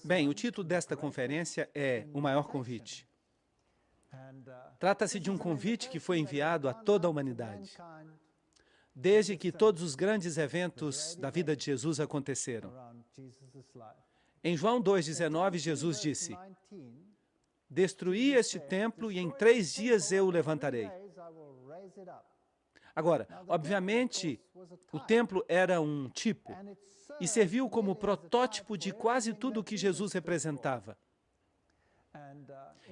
Bem, o título desta conferência é O Maior Convite. Trata-se de um convite que foi enviado a toda a humanidade, desde que todos os grandes eventos da vida de Jesus aconteceram. Em João 2,19, Jesus disse: "Destruí este templo e em 3 dias eu o levantarei." Agora, obviamente, o templo era um tipo e serviu como protótipo de quase tudo o que Jesus representava.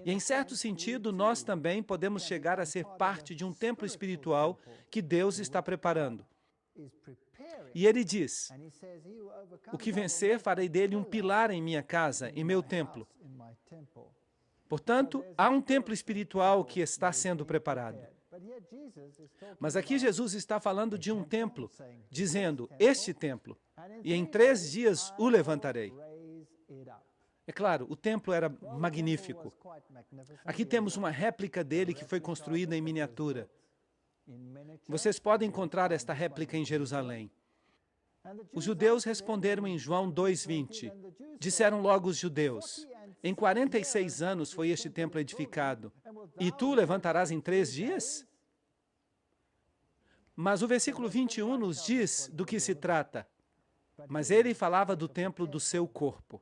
E, em certo sentido, nós também podemos chegar a ser parte de um templo espiritual que Deus está preparando. E ele diz: "O que vencer, farei dele um pilar em minha casa, em meu templo." Portanto, há um templo espiritual que está sendo preparado. Mas aqui Jesus está falando de um templo, dizendo, este templo, e em 3 dias o levantarei. É claro, o templo era magnífico. Aqui temos uma réplica dele que foi construída em miniatura. Vocês podem encontrar esta réplica em Jerusalém. Os judeus responderam em João 2,20. Disseram logo os judeus: "Em 46 anos foi este templo edificado, e tu o levantarás em 3 dias?" Mas o versículo 21 nos diz do que se trata. Mas ele falava do templo do seu corpo.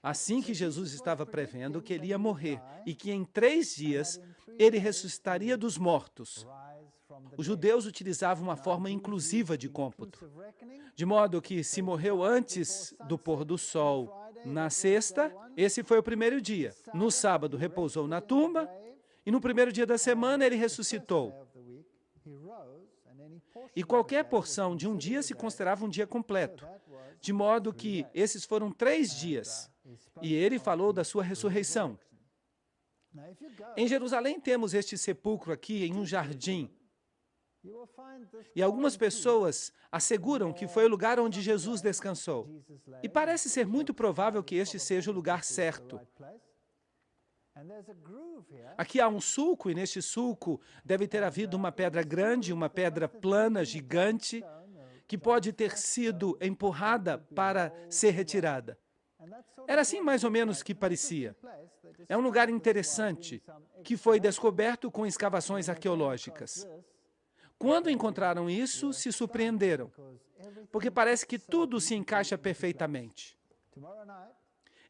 Assim que Jesus estava prevendo que ele ia morrer e que em 3 dias ele ressuscitaria dos mortos. Os judeus utilizavam uma forma inclusiva de cômputo, de modo que se morreu antes do pôr do sol na sexta, esse foi o primeiro dia. No sábado repousou na tumba e no primeiro dia da semana ele ressuscitou. E qualquer porção de um dia se considerava um dia completo, de modo que esses foram 3 dias. E ele falou da sua ressurreição. Em Jerusalém temos este sepulcro aqui em um jardim. E algumas pessoas asseguram que foi o lugar onde Jesus descansou. E parece ser muito provável que este seja o lugar certo. Aqui há um sulco, e neste sulco deve ter havido uma pedra grande, uma pedra plana, gigante, que pode ter sido empurrada para ser retirada. Era assim mais ou menos que parecia. É um lugar interessante, que foi descoberto com escavações arqueológicas. Quando encontraram isso, se surpreenderam, porque parece que tudo se encaixa perfeitamente.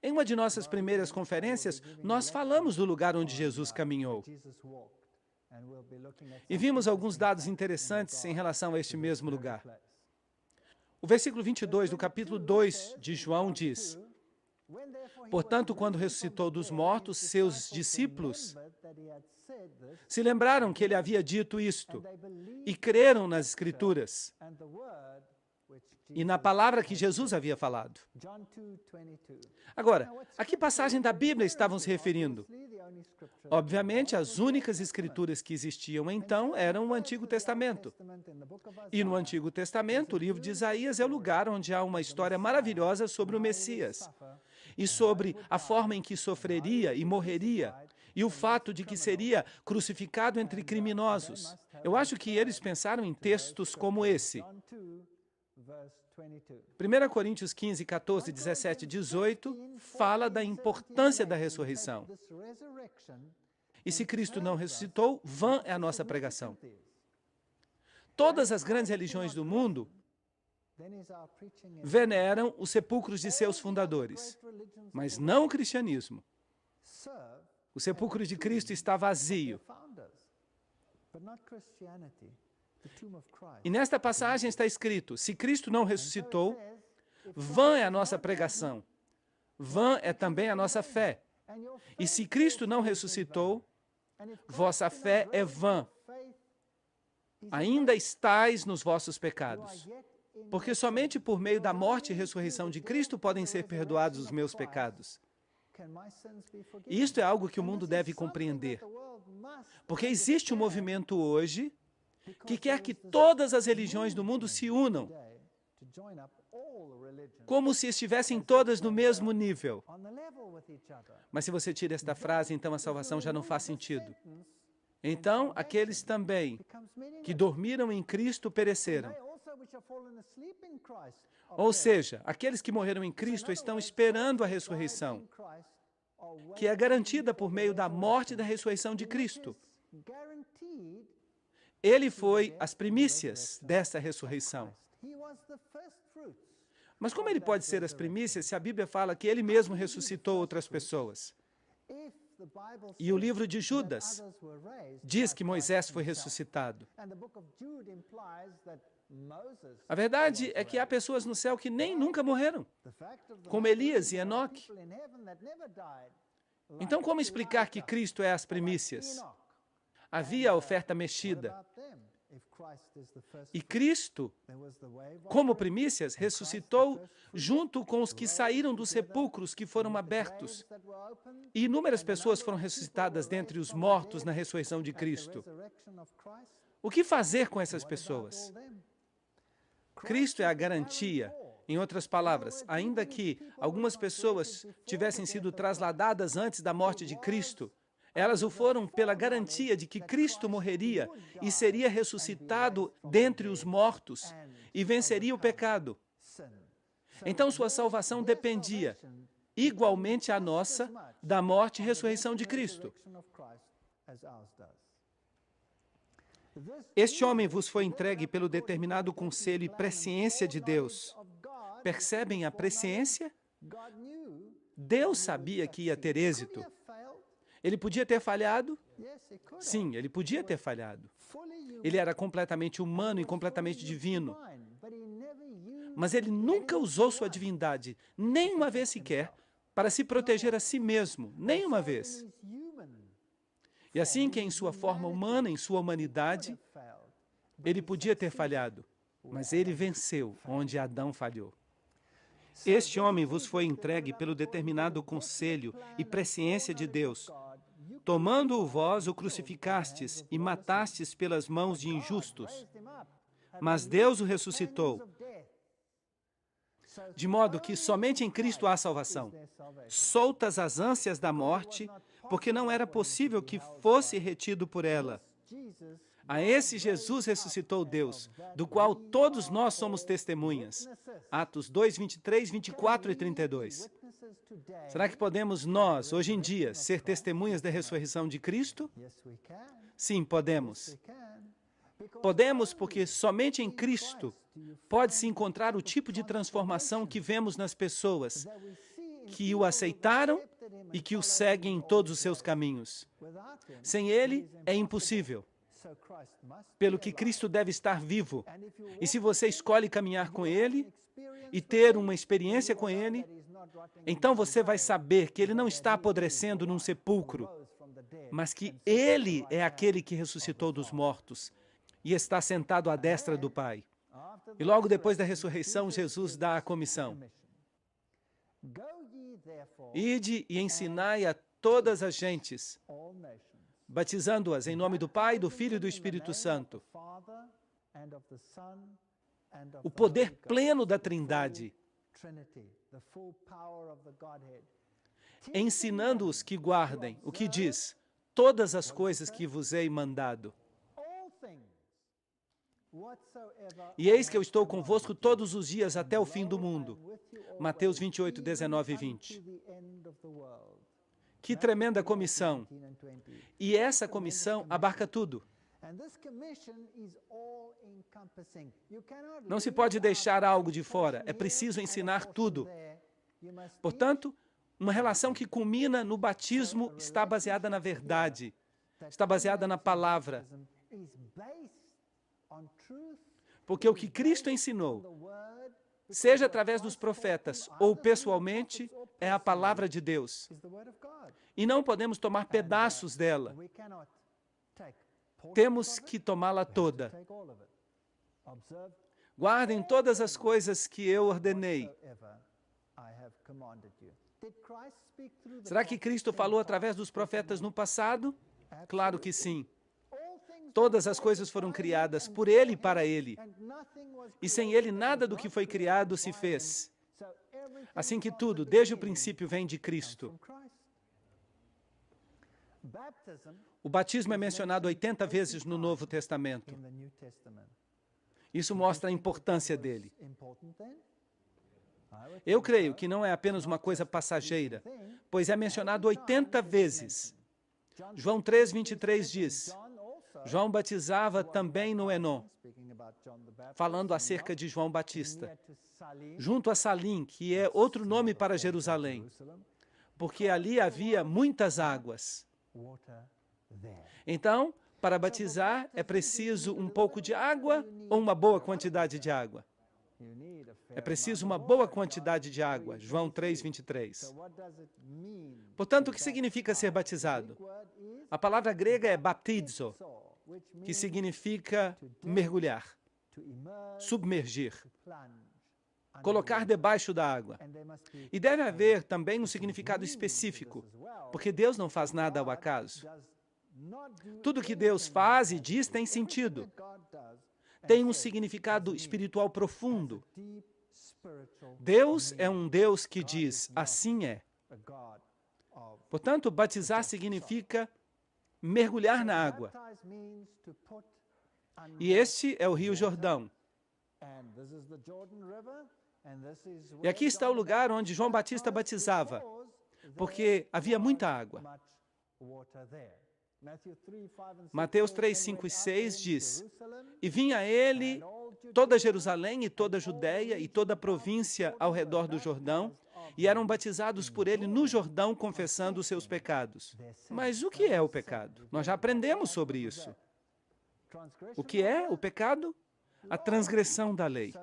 Em uma de nossas primeiras conferências, nós falamos do lugar onde Jesus caminhou. E vimos alguns dados interessantes em relação a este mesmo lugar. O versículo 22 do capítulo 2 de João diz: "Portanto, quando ressuscitou dos mortos, seus discípulos se lembraram que ele havia dito isto e creram nas Escrituras e na palavra que Jesus havia falado." Agora, a que passagem da Bíblia estavam se referindo? Obviamente, as únicas escrituras que existiam então eram o Antigo Testamento. E no Antigo Testamento, o livro de Isaías é o lugar onde há uma história maravilhosa sobre o Messias e sobre a forma em que sofreria e morreria, e o fato de que seria crucificado entre criminosos. Eu acho que eles pensaram em textos como esse. 1 Coríntios 15, 14, 17 e 18 fala da importância da ressurreição. E se Cristo não ressuscitou, vã é a nossa pregação. Todas as grandes religiões do mundo veneram os sepulcros de seus fundadores, mas não o cristianismo. O sepulcro de Cristo está vazio. E nesta passagem está escrito: se Cristo não ressuscitou, vã é a nossa pregação, vã é também a nossa fé. E se Cristo não ressuscitou, vossa fé é vã. Ainda estais nos vossos pecados. Porque somente por meio da morte e ressurreição de Cristo podem ser perdoados os meus pecados. E isto é algo que o mundo deve compreender. Porque existe um movimento hoje que quer que todas as religiões do mundo se unam, como se estivessem todas no mesmo nível. Mas se você tira esta frase, então a salvação já não faz sentido. Então, aqueles também que dormiram em Cristo pereceram. Ou seja, aqueles que morreram em Cristo estão esperando a ressurreição, que é garantida por meio da morte e da ressurreição de Cristo. Ele foi as primícias dessa ressurreição. Mas como ele pode ser as primícias se a Bíblia fala que ele mesmo ressuscitou outras pessoas? E o livro de Judas diz que Moisés foi ressuscitado. A verdade é que há pessoas no céu que nem nunca morreram, como Elias e Enoque. Então, como explicar que Cristo é as primícias? Havia a oferta mexida. E Cristo, como primícias, ressuscitou junto com os que saíram dos sepulcros que foram abertos. E inúmeras pessoas foram ressuscitadas dentre os mortos na ressurreição de Cristo. O que fazer com essas pessoas? Cristo é a garantia. Em outras palavras, ainda que algumas pessoas tivessem sido trasladadas antes da morte de Cristo, elas o foram pela garantia de que Cristo morreria e seria ressuscitado dentre os mortos e venceria o pecado. Então sua salvação dependia, igualmente a nossa, da morte e ressurreição de Cristo. Este homem vos foi entregue pelo determinado conselho e presciência de Deus. Percebem a presciência? Deus sabia que ia ter êxito. Ele podia ter falhado? Sim, ele podia ter falhado. Ele era completamente humano e completamente divino. Mas ele nunca usou sua divindade, nem uma vez sequer, para se proteger a si mesmo, nem uma vez. E assim que em sua forma humana, em sua humanidade, ele podia ter falhado, mas ele venceu onde Adão falhou. Este homem vos foi entregue pelo determinado conselho e presciência de Deus. Tomando-o vós, o crucificastes e matastes pelas mãos de injustos. Mas Deus o ressuscitou, de modo que somente em Cristo há salvação. Soltas as ânsias da morte, porque não era possível que fosse retido por ela. A esse Jesus ressuscitou Deus, do qual todos nós somos testemunhas. Atos 2, 23, 24 e 32. Será que podemos nós, hoje em dia, ser testemunhas da ressurreição de Cristo? Sim, podemos. Podemos porque somente em Cristo pode-se encontrar o tipo de transformação que vemos nas pessoas que o aceitaram e que o seguem em todos os seus caminhos. Sem Ele, é impossível. Pelo que Cristo deve estar vivo. E se você escolhe caminhar com Ele e ter uma experiência com Ele, então você vai saber que Ele não está apodrecendo num sepulcro, mas que Ele é aquele que ressuscitou dos mortos e está sentado à destra do Pai. E logo depois da ressurreição, Jesus dá a comissão. Ide e ensinai a todas as gentes, batizando-as em nome do Pai, do Filho e do Espírito Santo. O poder pleno da Trindade. Ensinando-os que guardem o que diz, todas as coisas que vos hei mandado. E eis que eu estou convosco todos os dias até o fim do mundo. Mateus 28, 19 e 20. Que tremenda comissão! E essa comissão abarca tudo. Não se pode deixar algo de fora, é preciso ensinar tudo. Portanto, uma relação que culmina no batismo está baseada na verdade, está baseada na palavra. Porque o que Cristo ensinou, seja através dos profetas ou pessoalmente, é a palavra de Deus. E não podemos tomar pedaços dela. Temos que tomá-la toda. Guardem todas as coisas que eu ordenei. Será que Cristo falou através dos profetas no passado? Claro que sim. Todas as coisas foram criadas por Ele e para Ele. E sem Ele, nada do que foi criado se fez. Assim que tudo, desde o princípio, vem de Cristo. O batismo é mencionado 80 vezes no Novo Testamento. Isso mostra a importância dele. Eu creio que não é apenas uma coisa passageira, pois é mencionado 80 vezes. João 3:23 diz, João batizava também no Enon, falando acerca de João Batista, junto a Salim, que é outro nome para Jerusalém, porque ali havia muitas águas. Então, para batizar, é preciso um pouco de água ou uma boa quantidade de água? É preciso uma boa quantidade de água, João 3:23. Portanto, o que significa ser batizado? A palavra grega é baptizo, que significa mergulhar, submergir, colocar debaixo da água. E deve haver também um significado específico, porque Deus não faz nada ao acaso. Tudo que Deus faz e diz tem sentido. Tem um significado espiritual profundo. Deus é um Deus que diz, assim é. Portanto, batizar significa mergulhar na água. E este é o Rio Jordão. E aqui está o lugar onde João Batista batizava, porque havia muita água. Mateus 3, 5 e 6 diz, e vinha ele toda Jerusalém e toda a Judeia e toda a província ao redor do Jordão, e eram batizados por ele no Jordão, confessando os seus pecados. Mas o que é o pecado? Nós já aprendemos sobre isso. O que é o pecado? A transgressão da lei.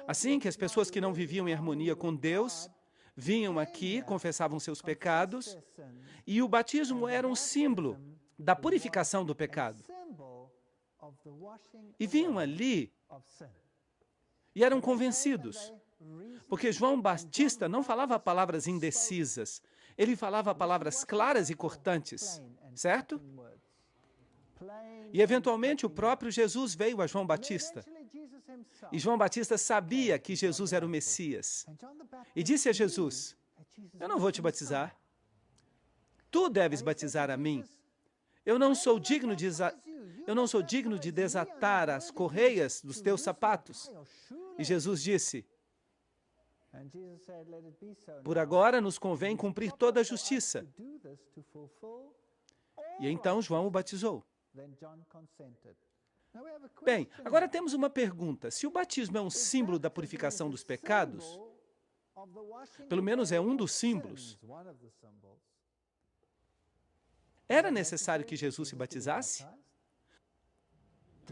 Assim que as pessoas que não viviam em harmonia com Deus vinham aqui, confessavam seus pecados, e o batismo era um símbolo da purificação do pecado. E vinham ali e eram convencidos, porque João Batista não falava palavras indecisas, ele falava palavras claras e cortantes, certo? E eventualmente o próprio Jesus veio a João Batista. E João Batista sabia que Jesus era o Messias. E disse a Jesus, eu não vou te batizar. Tu deves batizar a mim. Eu não sou digno de desatar as correias dos teus sapatos. E Jesus disse, por agora nos convém cumprir toda a justiça. E então João o batizou. Bem, agora temos uma pergunta. Se o batismo é um símbolo da purificação dos pecados, pelo menos é um dos símbolos, era necessário que Jesus se batizasse?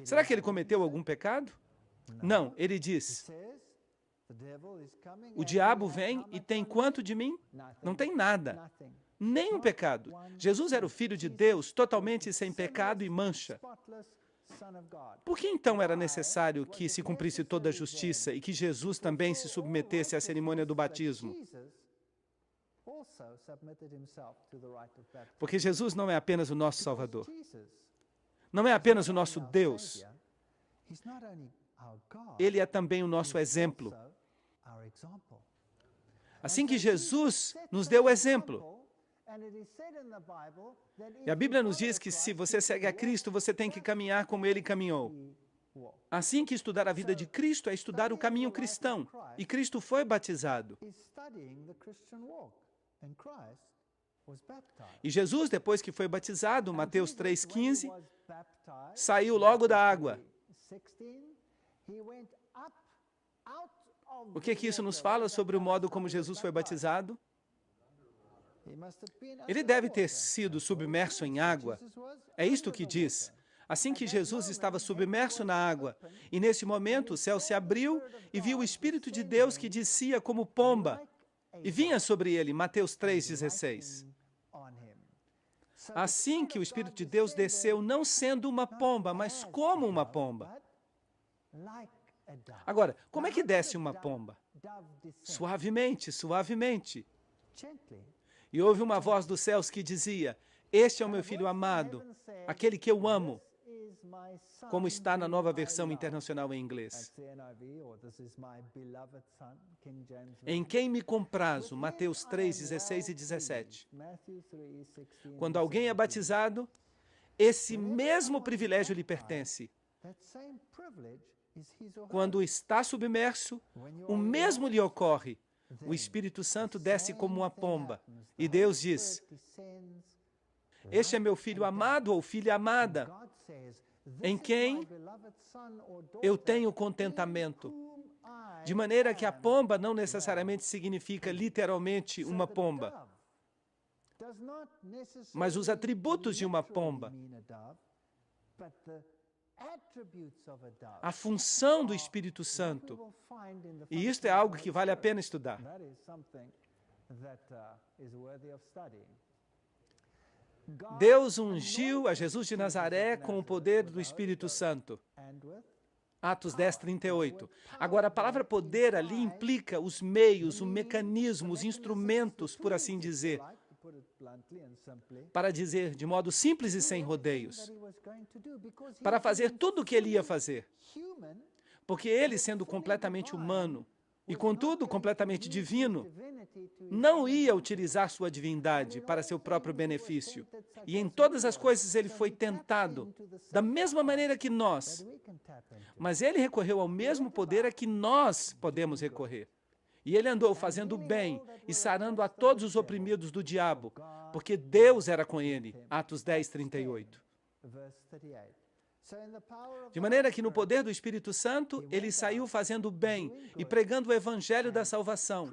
Será que ele cometeu algum pecado? Não, ele diz, o diabo vem e tem quanto de mim? Não tem nada, nem um pecado. Jesus era o Filho de Deus, totalmente sem pecado e mancha. Por que então era necessário que se cumprisse toda a justiça e que Jesus também se submetesse à cerimônia do batismo? Porque Jesus não é apenas o nosso Salvador. Não é apenas o nosso Deus. Ele é também o nosso exemplo. Assim que Jesus nos deu o exemplo. E a Bíblia nos diz que se você segue a Cristo, você tem que caminhar como Ele caminhou. Assim que estudar a vida de Cristo é estudar o caminho cristão. E Cristo foi batizado. E Jesus, depois que foi batizado, Mateus 3,15, saiu logo da água. O que isso nos fala sobre o modo como Jesus foi batizado? Ele deve ter sido submerso em água. É isto que diz. Assim que Jesus estava submerso na água, e nesse momento o céu se abriu e viu o Espírito de Deus que descia como pomba e vinha sobre ele, Mateus 3,16. Assim que o Espírito de Deus desceu, não sendo uma pomba, mas como uma pomba. Agora, como é que desce uma pomba? Suavemente, suavemente. E houve uma voz dos céus que dizia, este é o meu filho amado, aquele que eu amo, como está na Nova Versão Internacional em inglês. Em quem me comprazo, Mateus 3, 16 e 17. Quando alguém é batizado, esse mesmo privilégio lhe pertence. Quando está submerso, o mesmo lhe ocorre. O Espírito Santo desce como uma pomba. E Deus diz: este é meu filho amado ou filha amada, em quem eu tenho contentamento. De maneira que a pomba não necessariamente significa literalmente uma pomba, mas os atributos de uma pomba. A função do Espírito Santo. E isto é algo que vale a pena estudar. Deus ungiu a Jesus de Nazaré com o poder do Espírito Santo. Atos 10, 38. Agora, a palavra poder ali implica os meios, o mecanismo, os instrumentos, por assim dizer. Para dizer de modo simples e sem rodeios. Para fazer tudo o que ele ia fazer. Porque ele, sendo completamente humano, e contudo completamente divino, não ia utilizar sua divindade para seu próprio benefício. E em todas as coisas ele foi tentado, da mesma maneira que nós. Mas ele recorreu ao mesmo poder a que nós podemos recorrer. E ele andou fazendo bem e sarando a todos os oprimidos do diabo, porque Deus era com ele. Atos 10, 38. De maneira que no poder do Espírito Santo, ele saiu fazendo bem e pregando o Evangelho da salvação.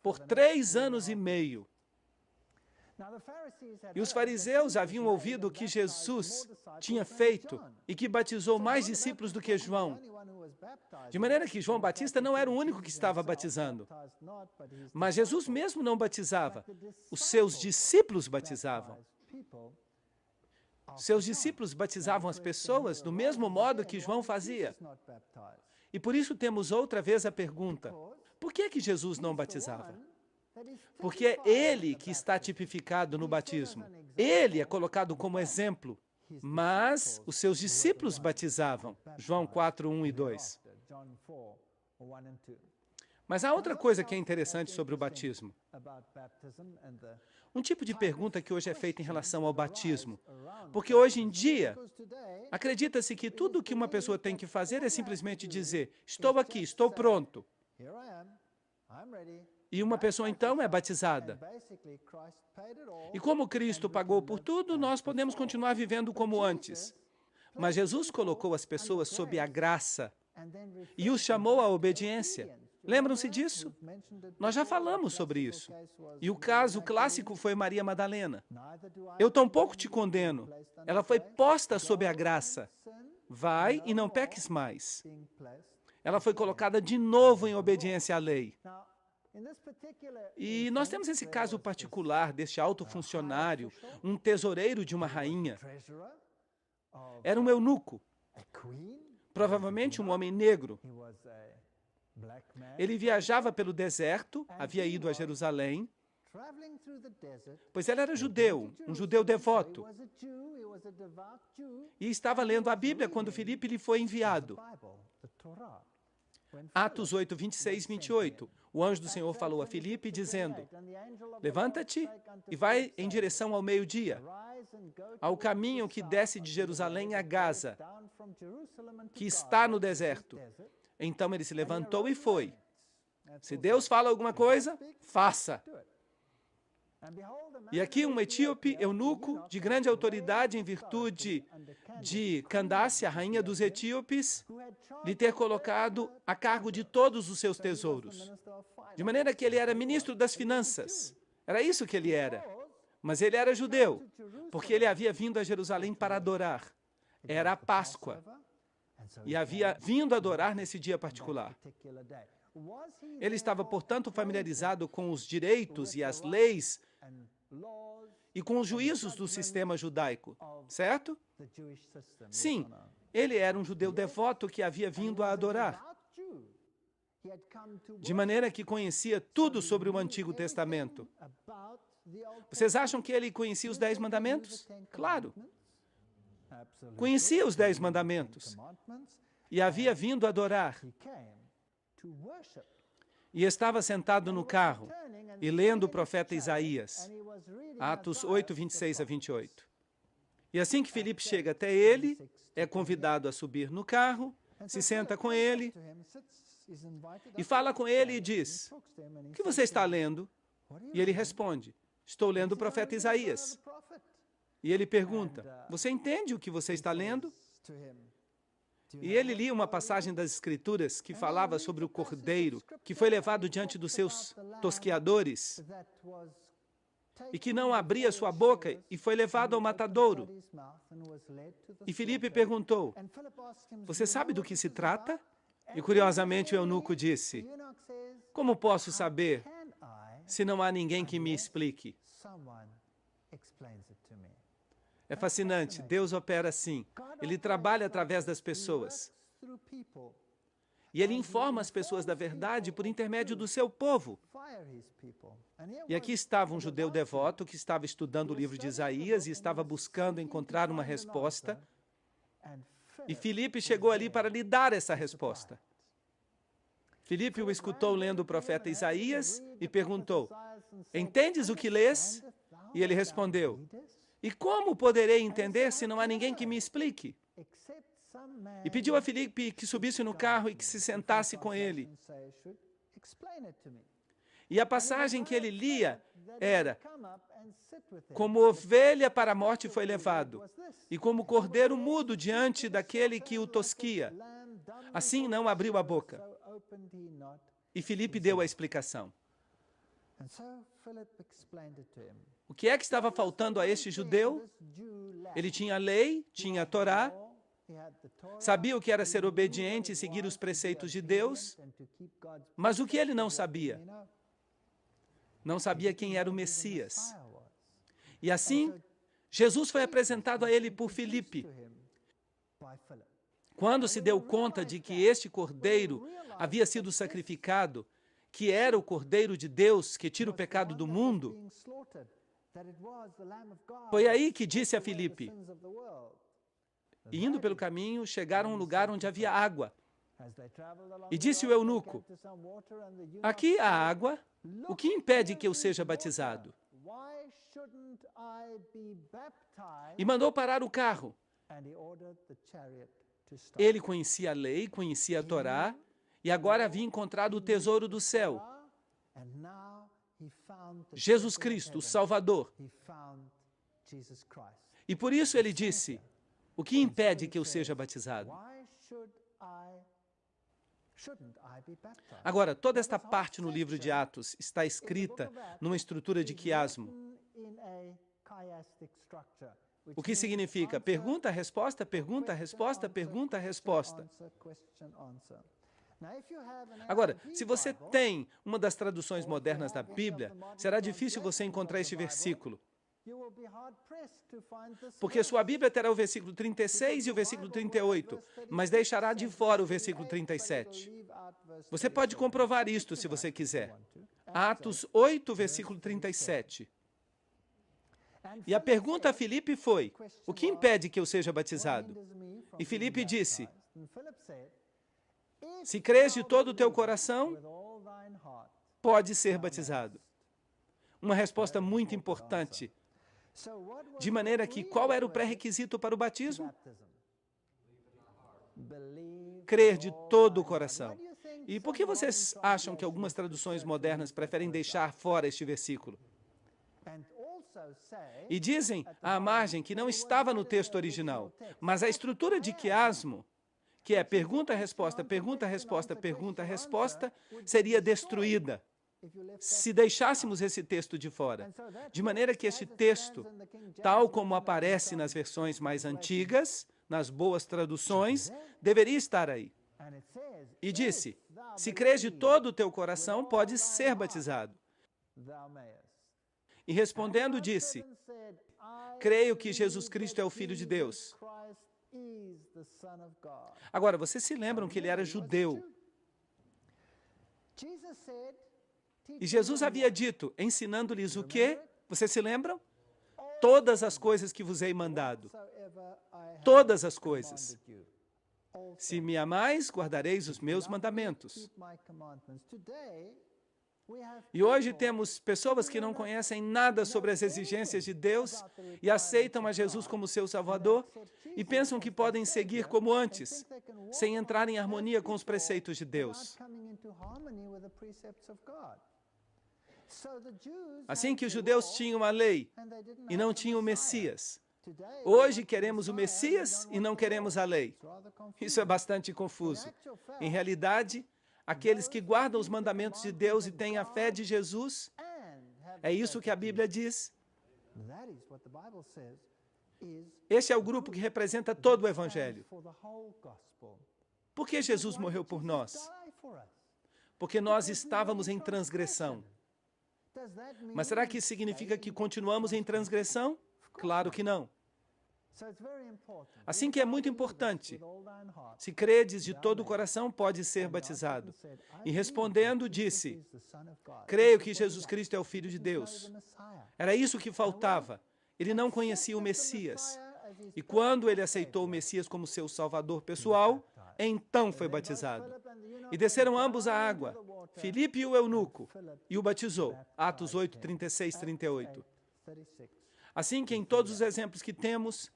Por 3 anos e meio. E os fariseus haviam ouvido o que Jesus tinha feito e que batizou mais discípulos do que João. De maneira que João Batista não era o único que estava batizando. Mas Jesus mesmo não batizava. Os seus discípulos batizavam. Seus discípulos batizavam as pessoas do mesmo modo que João fazia. E por isso temos outra vez a pergunta: por que Jesus não batizava? Porque é ele que está tipificado no batismo. Ele é colocado como exemplo, mas os seus discípulos batizavam. João 4, 1 e 2. Mas há outra coisa que é interessante sobre o batismo. Um tipo de pergunta que hoje é feita em relação ao batismo. Porque hoje em dia, acredita-se que tudo o que uma pessoa tem que fazer é simplesmente dizer: estou aqui, estou pronto. E uma pessoa então é batizada. E como Cristo pagou por tudo, nós podemos continuar vivendo como antes. Mas Jesus colocou as pessoas sob a graça e os chamou à obediência. Lembram-se disso? Nós já falamos sobre isso. E o caso clássico foi Maria Madalena. Eu tampouco te condeno. Ela foi posta sob a graça. Vai e não peques mais. Ela foi colocada de novo em obediência à lei. E nós temos esse caso particular deste alto funcionário, um tesoureiro de uma rainha. Era um eunuco, provavelmente um homem negro. Ele viajava pelo deserto, havia ido a Jerusalém, pois ele era judeu, um judeu devoto. E estava lendo a Bíblia quando Filipe lhe foi enviado. Atos 8, 26 e 28. O anjo do Senhor falou a Filipe, dizendo: levanta-te e vai em direção ao meio-dia, ao caminho que desce de Jerusalém a Gaza, que está no deserto. Então ele se levantou e foi. Se Deus fala alguma coisa, faça. E aqui um etíope, eunuco, de grande autoridade em virtude de Candace, a rainha dos etíopes, lhe ter colocado a cargo de todos os seus tesouros. De maneira que ele era ministro das finanças. Era isso que ele era. Mas ele era judeu, porque ele havia vindo a Jerusalém para adorar. Era a Páscoa. E havia vindo adorar nesse dia particular. Ele estava, portanto, familiarizado com os direitos e as leis e com os juízos do sistema judaico, certo? Sim, ele era um judeu devoto que havia vindo a adorar. De maneira que conhecia tudo sobre o Antigo Testamento. Vocês acham que ele conhecia os 10 mandamentos? Claro. Conhecia os 10 mandamentos. E havia vindo adorar. E estava sentado no carro e lendo o profeta Isaías. Atos 8, 26 a 28. E assim que Filipe chega até ele, é convidado a subir no carro, se senta com ele e fala com ele e diz: o que você está lendo? E ele responde: estou lendo o profeta Isaías. E ele pergunta: você entende o que você está lendo? E ele lia uma passagem das Escrituras que falava sobre o cordeiro que foi levado diante dos seus tosquiadores e que não abria sua boca e foi levado ao matadouro. E Filipe perguntou: você sabe do que se trata? E curiosamente o eunuco disse: como posso saber se não há ninguém que me explique? É fascinante, Deus opera assim. Ele trabalha através das pessoas. E Ele informa as pessoas da verdade por intermédio do seu povo. E aqui estava um judeu devoto que estava estudando o livro de Isaías e estava buscando encontrar uma resposta. E Filipe chegou ali para lhe dar essa resposta. Filipe o escutou lendo o profeta Isaías e perguntou: entendes o que lês? E ele respondeu: e como poderei entender se não há ninguém que me explique? E pediu a Filipe que subisse no carro e que se sentasse com ele. E a passagem que ele lia era: como ovelha para a morte foi levado, e como cordeiro mudo diante daquele que o tosquia, assim não abriu a boca. E Filipe deu a explicação. O que é que estava faltando a este judeu? Ele tinha a lei, tinha a Torá, sabia o que era ser obediente e seguir os preceitos de Deus, mas o que ele não sabia? Não sabia quem era o Messias. E assim, Jesus foi apresentado a ele por Filipe. Quando se deu conta de que este cordeiro havia sido sacrificado, que era o Cordeiro de Deus que tira o pecado do mundo, foi aí que disse a Filipe. E indo pelo caminho, chegaram a um lugar onde havia água. E disse o eunuco: aqui há água, o que impede que eu seja batizado? E mandou parar o carro. Ele conhecia a lei, conhecia a Torá, e agora havia encontrado o tesouro do céu. Jesus Cristo, o Salvador. E por isso ele disse: o que impede que eu seja batizado? Agora, toda esta parte no livro de Atos está escrita numa estrutura de quiasmo. O que significa pergunta, resposta, pergunta, resposta, pergunta, resposta. Agora, se você tem uma das traduções modernas da Bíblia, será difícil você encontrar este versículo. Porque sua Bíblia terá o versículo 36 e o versículo 38, mas deixará de fora o versículo 37. Você pode comprovar isto se você quiser. Atos 8, versículo 37. E a pergunta a Filipe foi: o que impede que eu seja batizado? E Filipe disse: se crês de todo o teu coração, pode ser batizado. Uma resposta muito importante. De maneira que, qual era o pré-requisito para o batismo? Crer de todo o coração. E por que vocês acham que algumas traduções modernas preferem deixar fora este versículo? E dizem à margem que não estava no texto original, mas a estrutura de quiasmo, que é pergunta, resposta, pergunta, resposta, pergunta, resposta, seria destruída se deixássemos esse texto de fora. De maneira que este texto, tal como aparece nas versões mais antigas, nas boas traduções, deveria estar aí. E disse: se crês de todo o teu coração, podes ser batizado. E respondendo disse: creio que Jesus Cristo é o Filho de Deus. Agora, vocês se lembram que ele era judeu. E Jesus havia dito, ensinando-lhes o quê? Vocês se lembram? Todas as coisas que vos hei mandado. Todas as coisas. Se me amais, guardareis os meus mandamentos. E hoje temos pessoas que não conhecem nada sobre as exigências de Deus e aceitam a Jesus como seu Salvador e pensam que podem seguir como antes, sem entrar em harmonia com os preceitos de Deus. Assim que os judeus tinham a lei e não tinham o Messias. Hoje queremos o Messias e não queremos a lei. Isso é bastante confuso. Em realidade, aqueles que guardam os mandamentos de Deus e têm a fé de Jesus, é isso que a Bíblia diz. Este é o grupo que representa todo o Evangelho. Por que Jesus morreu por nós? Porque nós estávamos em transgressão. Mas será que isso significa que continuamos em transgressão? Claro que não. Assim que é muito importante, se credes de todo o coração, pode ser batizado. E respondendo, disse, creio que Jesus Cristo é o Filho de Deus. Era isso que faltava. Ele não conhecia o Messias. E quando ele aceitou o Messias como seu salvador pessoal, então foi batizado. E desceram ambos à água, Filipe e o eunuco, e o batizou. Atos 8, 36, 38. Assim que em todos os exemplos que temos,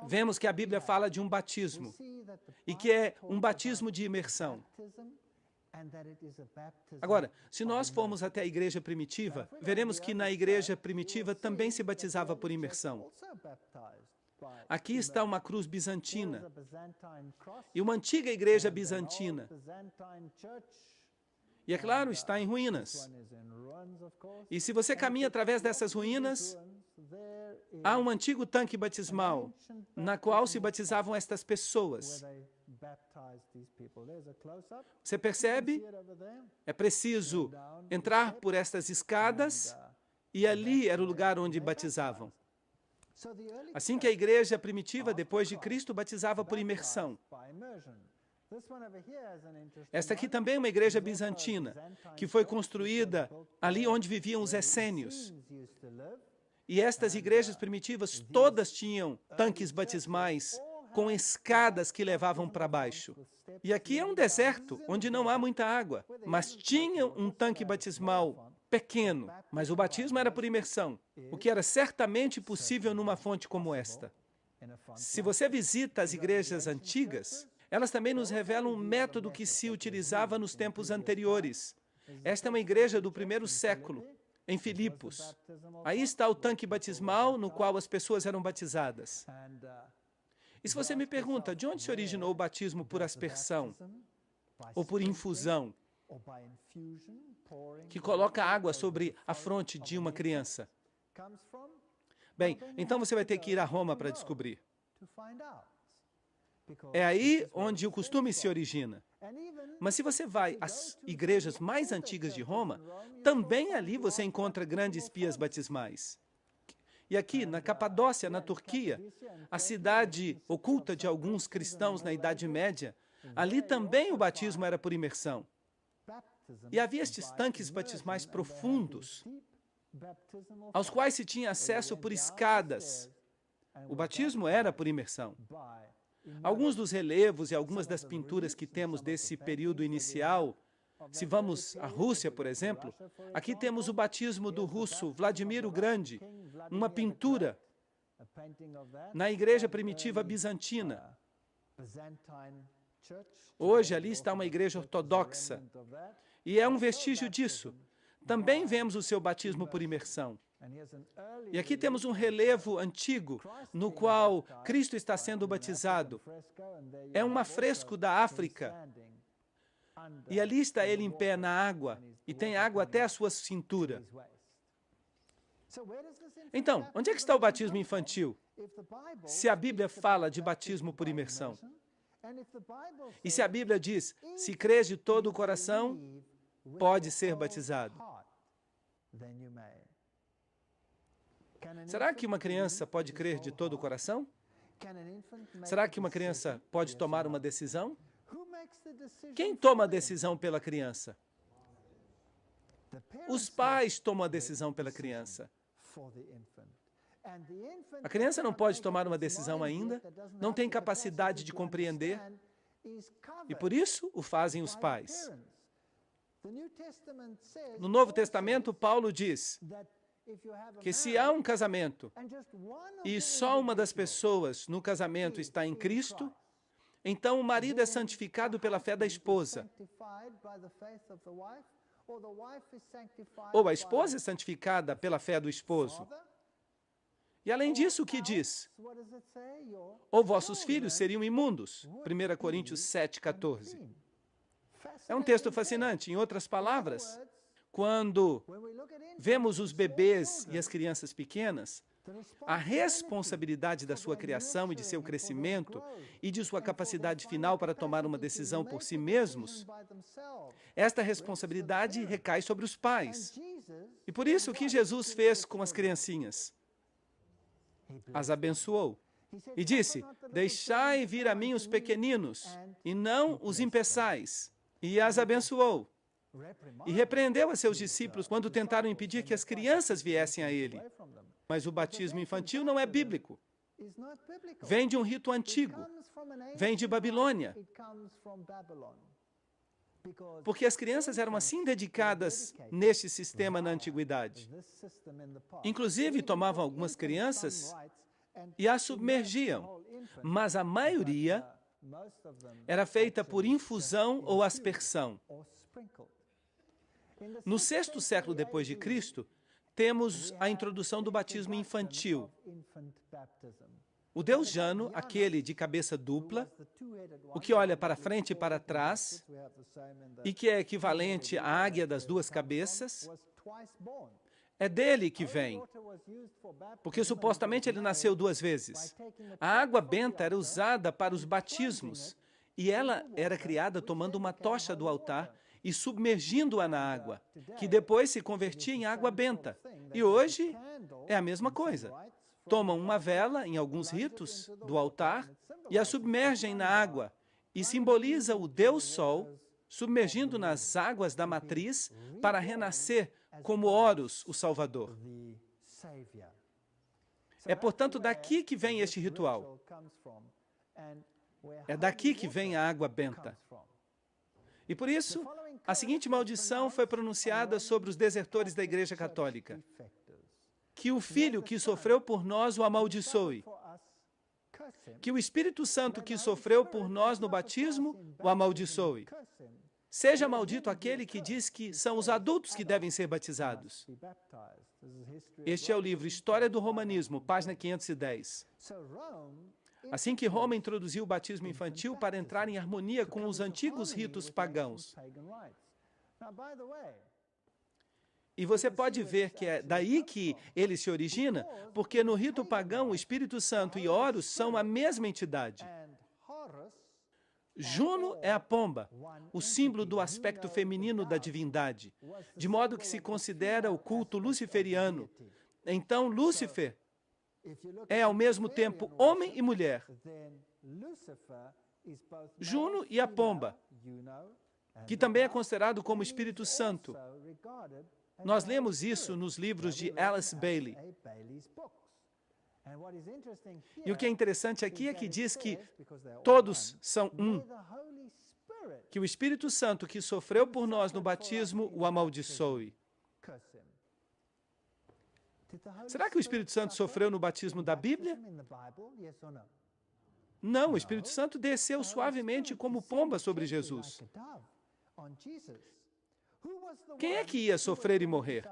vemos que a Bíblia fala de um batismo, e que é um batismo de imersão. Agora, se nós formos até a igreja primitiva, veremos que na igreja primitiva também se batizava por imersão. Aqui está uma cruz bizantina e uma antiga igreja bizantina. E é claro, está em ruínas. E se você caminha através dessas ruínas, há um antigo tanque batismal, na qual se batizavam estas pessoas. Você percebe? É preciso entrar por estas escadas, e ali era o lugar onde batizavam. Assim que a igreja primitiva, depois de Cristo, batizava por imersão. Esta aqui também é uma igreja bizantina, que foi construída ali onde viviam os essênios. E estas igrejas primitivas todas tinham tanques batismais com escadas que levavam para baixo. E aqui é um deserto, onde não há muita água, mas tinha um tanque batismal pequeno, mas o batismo era por imersão, o que era certamente possível numa fonte como esta. Se você visita as igrejas antigas, elas também nos revelam um método que se utilizava nos tempos anteriores. Esta é uma igreja do primeiro século, em Filipos. Aí está o tanque batismal no qual as pessoas eram batizadas. E se você me pergunta, de onde se originou o batismo por aspersão ou por infusão, que coloca água sobre a fronte de uma criança? Bem, então você vai ter que ir a Roma para descobrir. É aí onde o costume se origina. Mas se você vai às igrejas mais antigas de Roma, também ali você encontra grandes pias batismais. E aqui, na Capadócia, na Turquia, a cidade oculta de alguns cristãos na Idade Média, ali também o batismo era por imersão. E havia estes tanques batismais profundos, aos quais se tinha acesso por escadas. O batismo era por imersão. Alguns dos relevos e algumas das pinturas que temos desse período inicial, se vamos à Rússia, por exemplo, aqui temos o batismo do russo Vladimir o Grande, uma pintura na igreja primitiva bizantina. Hoje ali está uma igreja ortodoxa, e é um vestígio disso. Também vemos o seu batismo por imersão. E aqui temos um relevo antigo, no qual Cristo está sendo batizado. É um afresco da África. E ali está ele em pé na água, e tem água até a sua cintura. Então, onde é que está o batismo infantil? Se a Bíblia fala de batismo por imersão. E se a Bíblia diz, se crês de todo o coração, pode ser batizado. Será que uma criança pode crer de todo o coração? Será que uma criança pode tomar uma decisão? Quem toma a decisão pela criança? Os pais tomam a decisão pela criança. A criança não pode tomar uma decisão ainda, não tem capacidade de compreender, e por isso o fazem os pais. No Novo Testamento, Paulo diz que se há um casamento e só uma das pessoas no casamento está em Cristo, então o marido é santificado pela fé da esposa. Ou a esposa é santificada pela fé do esposo. E além disso, o que diz? Ou vossos filhos seriam imundos. 1 Coríntios 7,14. É um texto fascinante. Em outras palavras, quando vemos os bebês e as crianças pequenas, a responsabilidade da sua criação e de seu crescimento e de sua capacidade final para tomar uma decisão por si mesmos, esta responsabilidade recai sobre os pais. E por isso, o que Jesus fez com as criancinhas? As abençoou. E disse, deixai vir a mim os pequeninos, e não os impeçais. E as abençoou. E repreendeu a seus discípulos quando tentaram impedir que as crianças viessem a ele. Mas o batismo infantil não é bíblico. Vem de um rito antigo. Vem de Babilônia. Porque as crianças eram assim dedicadas neste sistema na antiguidade. Inclusive, tomavam algumas crianças e as submergiam. Mas a maioria era feita por infusão ou aspersão. No 6º século depois de Cristo, temos a introdução do batismo infantil. O Deus Jano, aquele de cabeça dupla, o que olha para frente e para trás, e que é equivalente à águia das duas cabeças, é dele que vem, porque supostamente ele nasceu 2 vezes. A água benta era usada para os batismos, e ela era criada tomando uma tocha do altar e submergindo-a na água, que depois se convertia em água benta. E hoje é a mesma coisa. Tomam uma vela, em alguns ritos, do altar, e a submergem na água, e simboliza o Deus Sol, submergindo nas águas da matriz, para renascer como Horus, o Salvador. É, portanto, daqui que vem este ritual. É daqui que vem a água benta. E por isso, a seguinte maldição foi pronunciada sobre os desertores da Igreja Católica: que o Filho que sofreu por nós o amaldiçoe, que o Espírito Santo que sofreu por nós no batismo o amaldiçoe. Seja maldito aquele que diz que são os adultos que devem ser batizados. Este é o livro História do Romanismo, página 510. Assim que Roma introduziu o batismo infantil para entrar em harmonia com os antigos ritos pagãos. E você pode ver que é daí que ele se origina, porque no rito pagão o Espírito Santo e Horus são a mesma entidade. Juno é a pomba, o símbolo do aspecto feminino da divindade, de modo que se considera o culto luciferiano. Então, Lúcifer é ao mesmo tempo homem e mulher. Juno e a pomba, que também é considerado como Espírito Santo. Nós lemos isso nos livros de Alice Bailey. E o que é interessante aqui é que diz que todos são um. Que o Espírito Santo que sofreu por nós no batismo o amaldiçoe. Será que o Espírito Santo sofreu no batismo da Bíblia? Não, o Espírito Santo desceu suavemente como pomba sobre Jesus. Quem é que ia sofrer e morrer?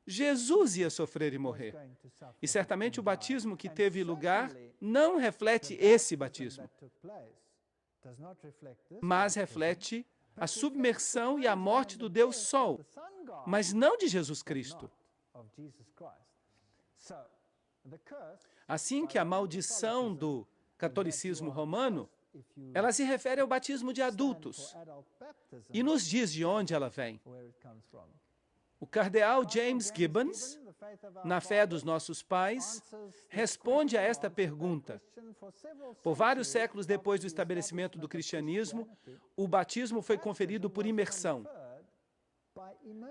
Jesus ia sofrer e morrer. E certamente o batismo que teve lugar não reflete esse batismo, mas reflete a submersão e a morte do Deus Sol, mas não de Jesus Cristo. Assim que a maldição do catolicismo romano, ela se refere ao batismo de adultos e nos diz de onde ela vem. O cardeal James Gibbons, na fé dos nossos pais, responde a esta pergunta. Por vários séculos depois do estabelecimento do cristianismo, o batismo foi conferido por imersão.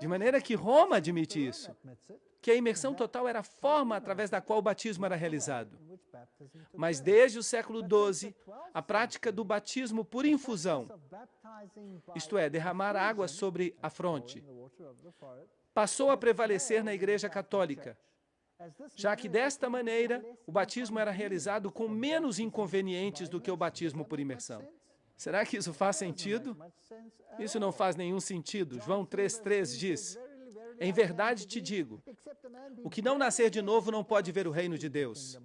De maneira que Roma admite isso, que a imersão total era a forma através da qual o batismo era realizado. Mas desde o século XII, a prática do batismo por infusão, isto é, derramar água sobre a fronte, passou a prevalecer na Igreja Católica, já que desta maneira o batismo era realizado com menos inconvenientes do que o batismo por imersão. Será que isso faz sentido? Isso não faz nenhum sentido. João 3,3 diz: em verdade te digo, o que não nascer de novo não pode ver o reino de Deus.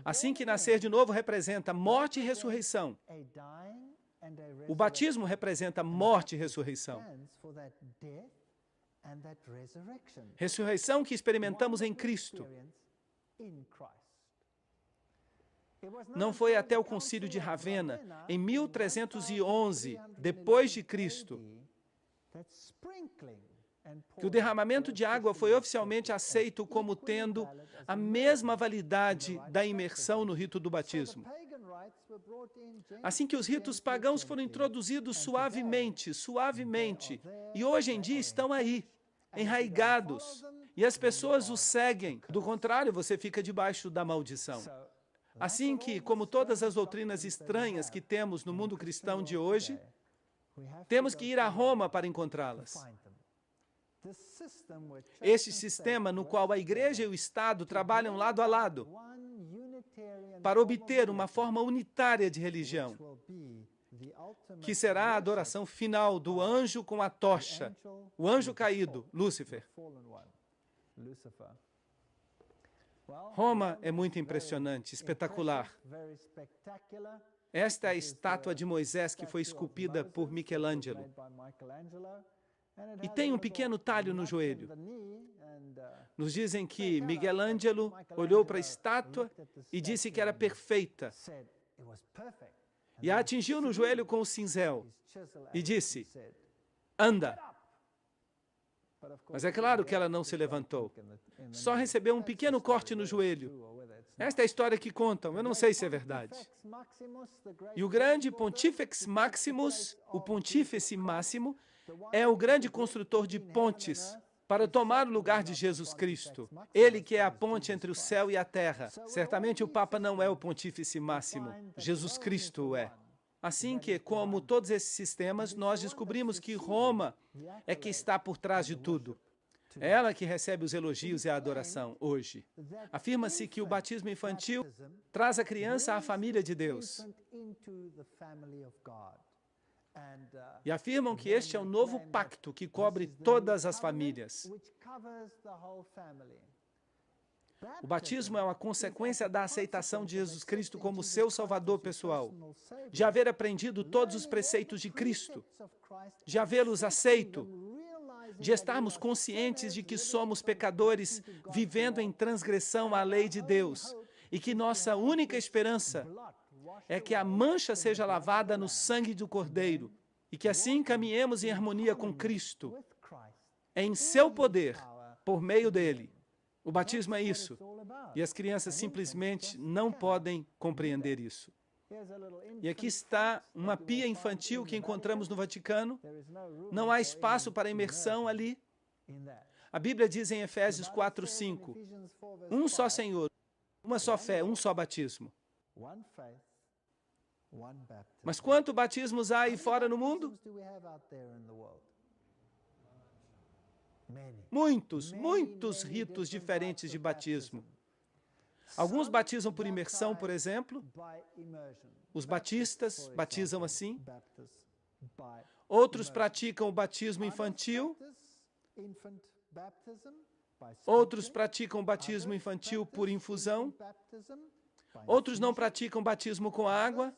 Assim que nascer de novo representa morte e ressurreição, o batismo representa morte e ressurreição. Ressurreição que experimentamos em Cristo. Não foi até o Concílio de Ravenna, em 1311, depois de Cristo, que o derramamento de água foi oficialmente aceito como tendo a mesma validade da imersão no rito do batismo. Assim que os ritos pagãos foram introduzidos suavemente, e hoje em dia estão aí, enraigados, e as pessoas os seguem. Do contrário, você fica debaixo da maldição. Assim que, como todas as doutrinas estranhas que temos no mundo cristão de hoje, temos que ir a Roma para encontrá-las. Este sistema no qual a Igreja e o Estado trabalham lado a lado para obter uma forma unitária de religião, que será a adoração final do anjo com a tocha, o anjo caído, Lúcifer. Roma é muito impressionante, espetacular. Esta é a estátua de Moisés que foi esculpida por Michelangelo. E tem um pequeno talho no joelho. Nos dizem que Michelangelo olhou para a estátua e disse que era perfeita. E a atingiu no joelho com o cinzel e disse: anda. Mas é claro que ela não se levantou. Só recebeu um pequeno corte no joelho. Esta é a história que contam, eu não sei se é verdade. E o grande Pontifex Maximus, o Pontífice Máximo, é o grande construtor de pontes para tomar o lugar de Jesus Cristo. Ele que é a ponte entre o céu e a terra. Certamente o Papa não é o Pontífice Máximo, Jesus Cristo o é. Assim que, como todos esses sistemas, nós descobrimos que Roma é que está por trás de tudo. É ela que recebe os elogios e a adoração hoje. Afirma-se que o batismo infantil traz a criança à família de Deus. E afirmam que este é o novo pacto que cobre todas as famílias. O batismo é uma consequência da aceitação de Jesus Cristo como seu Salvador pessoal, de haver aprendido todos os preceitos de Cristo, de havê-los aceito, de estarmos conscientes de que somos pecadores vivendo em transgressão à lei de Deus e que nossa única esperança é que a mancha seja lavada no sangue do Cordeiro e que assim caminhemos em harmonia com Cristo, em seu poder, por meio dele. O batismo é isso, e as crianças simplesmente não podem compreender isso. E aqui está uma pia infantil que encontramos no Vaticano. Não há espaço para imersão ali. A Bíblia diz em Efésios 4:5, um só Senhor, uma só fé, um só batismo. Mas quantos batismos há aí fora no mundo? Muitos ritos diferentes de batismo. Alguns batizam por imersão, por exemplo. Os batistas batizam assim. Outros praticam o batismo infantil. Outros praticam o batismo infantil por infusão. Outros não praticam batismo com água.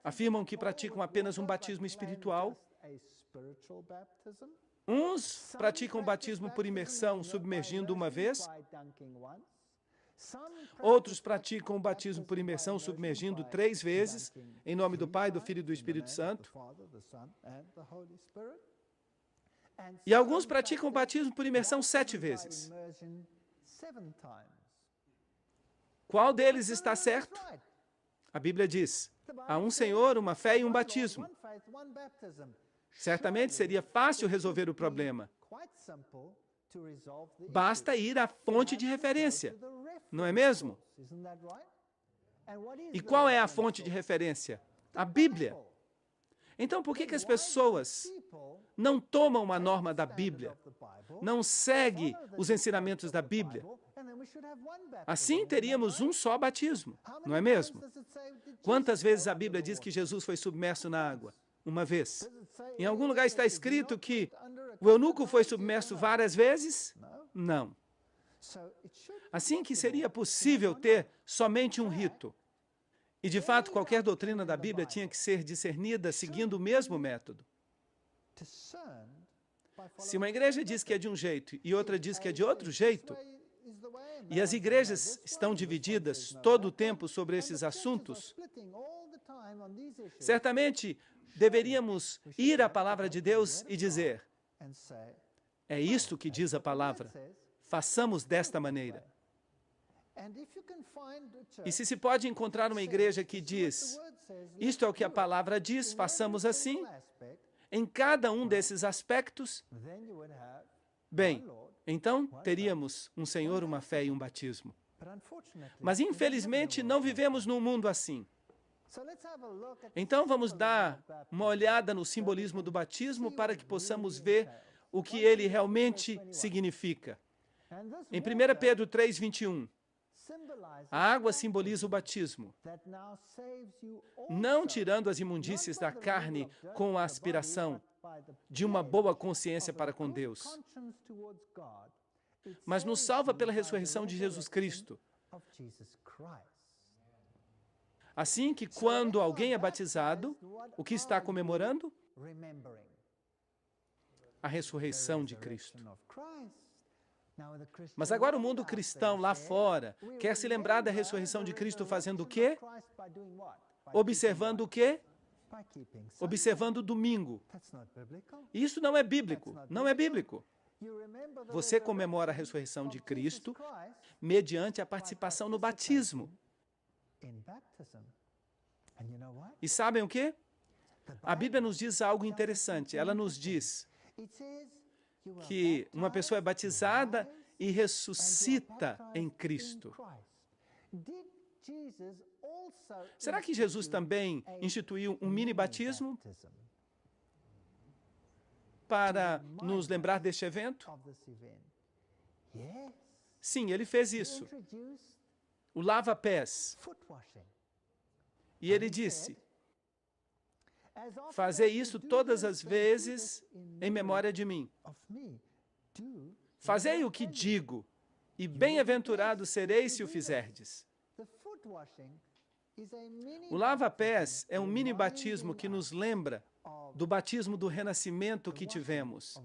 Afirmam que praticam apenas um batismo espiritual. Uns praticam o batismo por imersão, submergindo uma vez. Outros praticam o batismo por imersão, submergindo 3 vezes, em nome do Pai, do Filho e do Espírito Santo. E alguns praticam o batismo por imersão 7 vezes. Qual deles está certo? A Bíblia diz, Há um Senhor, uma fé e um batismo. Certamente seria fácil resolver o problema. Basta ir à fonte de referência, não é mesmo? E qual é a fonte de referência? A Bíblia. Então, por que as pessoas não tomam uma norma da Bíblia? Não seguem os ensinamentos da Bíblia? Assim teríamos um só batismo, não é mesmo? Quantas vezes a Bíblia diz que Jesus foi submerso na água? Uma vez. Em algum lugar está escrito que o eunuco foi submerso várias vezes? Não. Assim que seria possível ter somente um rito. E, de fato, qualquer doutrina da Bíblia tinha que ser discernida seguindo o mesmo método. Se uma igreja diz que é de um jeito e outra diz que é de outro jeito, e as igrejas estão divididas todo o tempo sobre esses assuntos, certamente deveríamos ir à palavra de Deus e dizer: é isto que diz a palavra, façamos desta maneira. E se pode encontrar uma igreja que diz: isto é o que a palavra diz, façamos assim, em cada um desses aspectos, bem, então teríamos um Senhor, uma fé e um batismo. Mas, infelizmente, não vivemos num mundo assim. Então, vamos dar uma olhada no simbolismo do batismo para que possamos ver o que ele realmente significa. Em 1 Pedro 3:21, a água simboliza o batismo, não tirando as imundícias da carne com a aspiração de uma boa consciência para com Deus, mas nos salva pela ressurreição de Jesus Cristo. Assim que quando alguém é batizado, o que está comemorando? A ressurreição de Cristo. Mas agora o mundo cristão lá fora quer se lembrar da ressurreição de Cristo fazendo o quê? Observando o quê? Observando o domingo. Isso não é bíblico, não é bíblico. Você comemora a ressurreição de Cristo mediante a participação no batismo. E sabem o quê? A Bíblia nos diz algo interessante. Ela nos diz que uma pessoa é batizada e ressuscita em Cristo. Será que Jesus também instituiu um mini-batismo para nos lembrar deste evento? Sim, ele fez isso. O lava-pés. E ele disse: fazei isso todas as vezes em memória de mim. Fazei o que digo, e bem-aventurado sereis se o fizerdes. O lava-pés é um mini-batismo que nos lembra do batismo do renascimento que tivemos.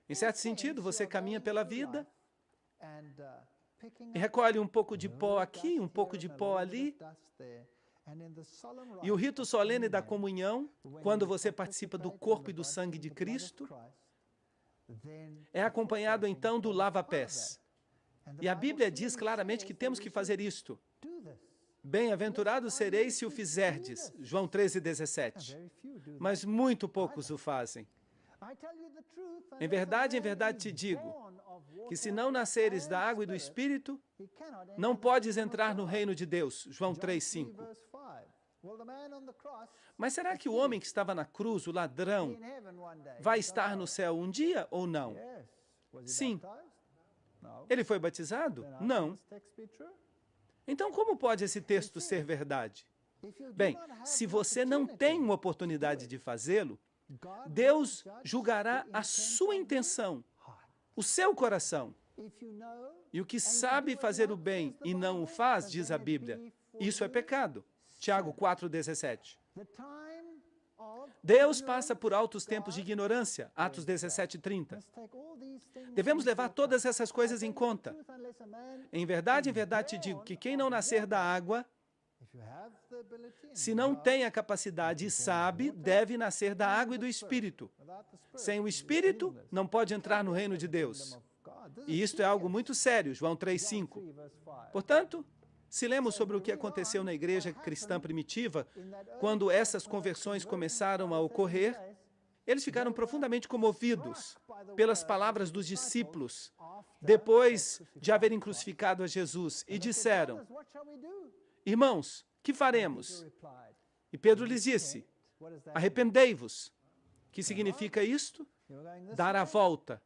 Em certo sentido, você caminha pela vida e recolhe um pouco de pó aqui, um pouco de pó ali. E o rito solene da comunhão, quando você participa do corpo e do sangue de Cristo, é acompanhado então do lava-pés. E a Bíblia diz claramente que temos que fazer isto. Bem-aventurados sereis se o fizerdes, João 13:17. Mas muito poucos o fazem. Em verdade te digo, que se não nasceres da água e do Espírito, não podes entrar no reino de Deus, João 3:5. Mas será que o homem que estava na cruz, o ladrão, vai estar no céu um dia ou não? Sim. Ele foi batizado? Não. Então, como pode esse texto ser verdade? Bem, se você não tem uma oportunidade de fazê-lo, Deus julgará a sua intenção, o seu coração. E o que sabe fazer o bem e não o faz, diz a Bíblia, isso é pecado. Tiago 4:17. Deus passa por altos tempos de ignorância, Atos 17:30. Devemos levar todas essas coisas em conta. Em verdade te digo que quem não nascer da água, se não tem a capacidade e sabe, deve nascer da água e do Espírito. Sem o Espírito, não pode entrar no reino de Deus. E isto é algo muito sério, João 3:5. Portanto, Se lemos sobre o que aconteceu na igreja cristã primitiva, quando essas conversões começaram a ocorrer, eles ficaram profundamente comovidos pelas palavras dos discípulos, depois de haverem crucificado a Jesus, e disseram: irmãos, que faremos? E Pedro lhes disse: arrependei-vos. Que significa isto? Dar a volta.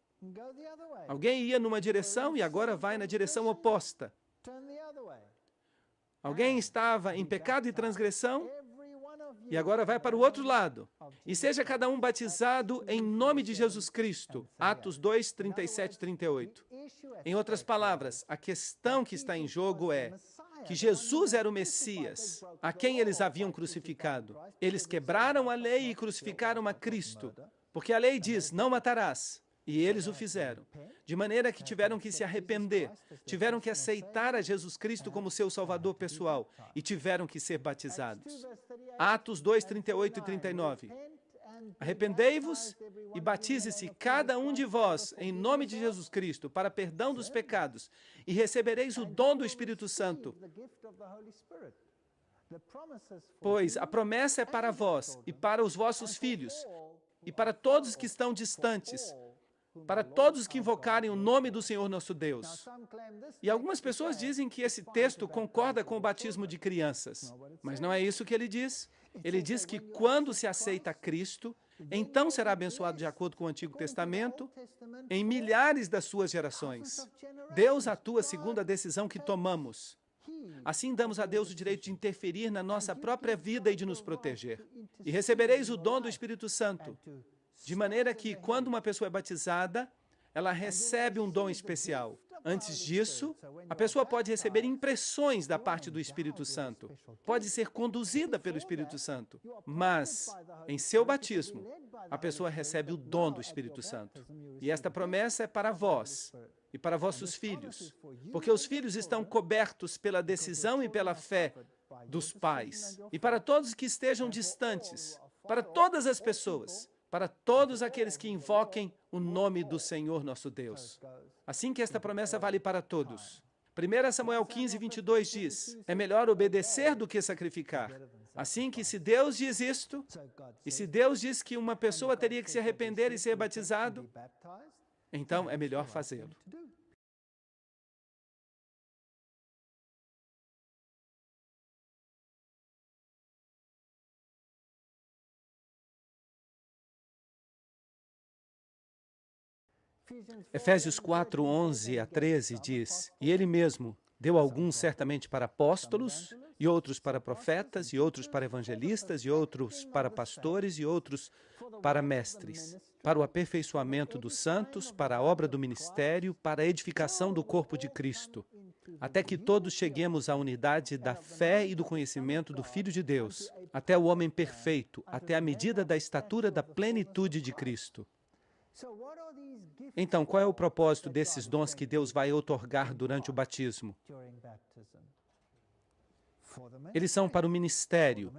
Alguém ia numa direção e agora vai na direção oposta. Alguém estava em pecado e transgressão e agora vai para o outro lado. E seja cada um batizado em nome de Jesus Cristo. Atos 2, 37 e 38. Em outras palavras, a questão que está em jogo é que Jesus era o Messias, a quem eles haviam crucificado. Eles quebraram a lei e crucificaram a Cristo, porque a lei diz: não matarás. E eles o fizeram, de maneira que tiveram que se arrepender, tiveram que aceitar a Jesus Cristo como seu Salvador pessoal e tiveram que ser batizados. Atos 2, 38 e 39. Arrependei-vos e batize-se cada um de vós em nome de Jesus Cristo para perdão dos pecados e recebereis o dom do Espírito Santo. Pois a promessa é para vós e para os vossos filhos e para todos que estão distantes, para todos que invocarem o nome do Senhor nosso Deus. E algumas pessoas dizem que esse texto concorda com o batismo de crianças, mas não é isso que ele diz. Ele diz que quando se aceita Cristo, então será abençoado de acordo com o Antigo Testamento em milhares das suas gerações. Deus atua segundo a decisão que tomamos. Assim damos a Deus o direito de interferir na nossa própria vida e de nos proteger. E recebereis o dom do Espírito Santo, de maneira que, quando uma pessoa é batizada, ela recebe um dom especial. Antes disso, a pessoa pode receber impressões da parte do Espírito Santo. Pode ser conduzida pelo Espírito Santo. Mas, em seu batismo, a pessoa recebe o dom do Espírito Santo. E esta promessa é para vós e para vossos filhos, porque os filhos estão cobertos pela decisão e pela fé dos pais. E para todos que estejam distantes, para todas as pessoas, para todos aqueles que invoquem o nome do Senhor nosso Deus. Assim que esta promessa vale para todos. 1 Samuel 15, 22 diz: é melhor obedecer do que sacrificar. Assim que se Deus diz isto, e se Deus diz que uma pessoa teria que se arrepender e ser batizado, então é melhor fazê-lo. Efésios 4, 11 a 13 diz: e ele mesmo deu alguns certamente para apóstolos, e outros para profetas, e outros para evangelistas, e outros para pastores, e outros para mestres, para o aperfeiçoamento dos santos, para a obra do ministério, para a edificação do corpo de Cristo, até que todos cheguemos à unidade da fé e do conhecimento do Filho de Deus, até o homem perfeito, até a medida da estatura da plenitude de Cristo. Então, qual é o propósito desses dons que Deus vai outorgar durante o batismo? Eles são para o ministério,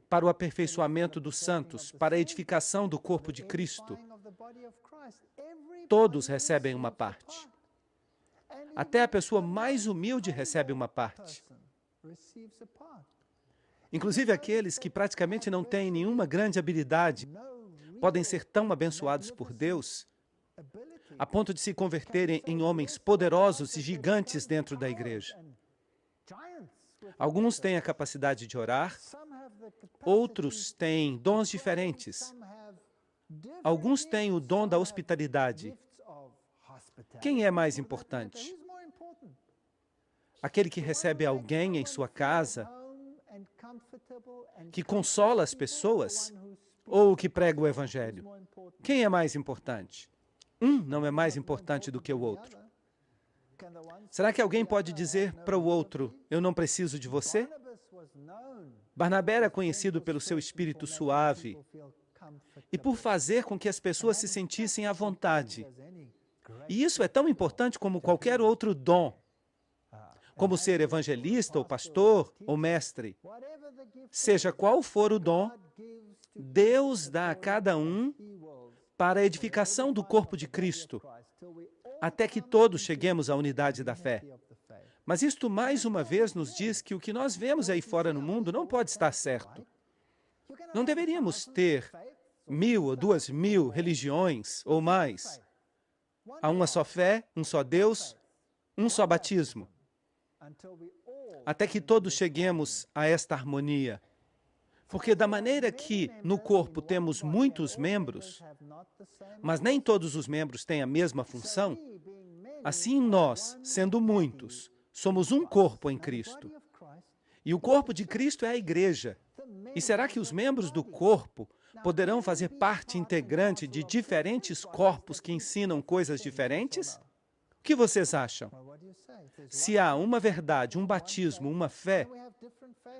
para o aperfeiçoamento dos santos, para a edificação do corpo de Cristo. Todos recebem uma parte. Até a pessoa mais humilde recebe uma parte. Inclusive aqueles que praticamente não têm nenhuma grande habilidade podem ser tão abençoados por Deus a ponto de se converterem em homens poderosos e gigantes dentro da igreja. Alguns têm a capacidade de orar, outros têm dons diferentes. Alguns têm o dom da hospitalidade. Quem é mais importante? Aquele que recebe alguém em sua casa, que consola as pessoas, ou o que prega o Evangelho? Quem é mais importante? Um não é mais importante do que o outro. Será que alguém pode dizer para o outro: eu não preciso de você? Barnabé era conhecido pelo seu espírito suave e por fazer com que as pessoas se sentissem à vontade. E isso é tão importante como qualquer outro dom, como ser evangelista, ou pastor, ou mestre. Seja qual for o dom, Deus dá a cada um para a edificação do corpo de Cristo, até que todos cheguemos à unidade da fé. Mas isto, mais uma vez, nos diz que o que nós vemos aí fora no mundo não pode estar certo. Não deveríamos ter 1.000 ou 2.000 religiões ou mais. Há uma só fé, um só Deus, um só batismo. Até que todos cheguemos a esta harmonia. Porque da maneira que no corpo temos muitos membros, mas nem todos os membros têm a mesma função, assim nós, sendo muitos, somos um corpo em Cristo. E o corpo de Cristo é a igreja. E será que os membros do corpo poderão fazer parte integrante de diferentes corpos que ensinam coisas diferentes? O que vocês acham? Se há uma verdade, um batismo, uma fé,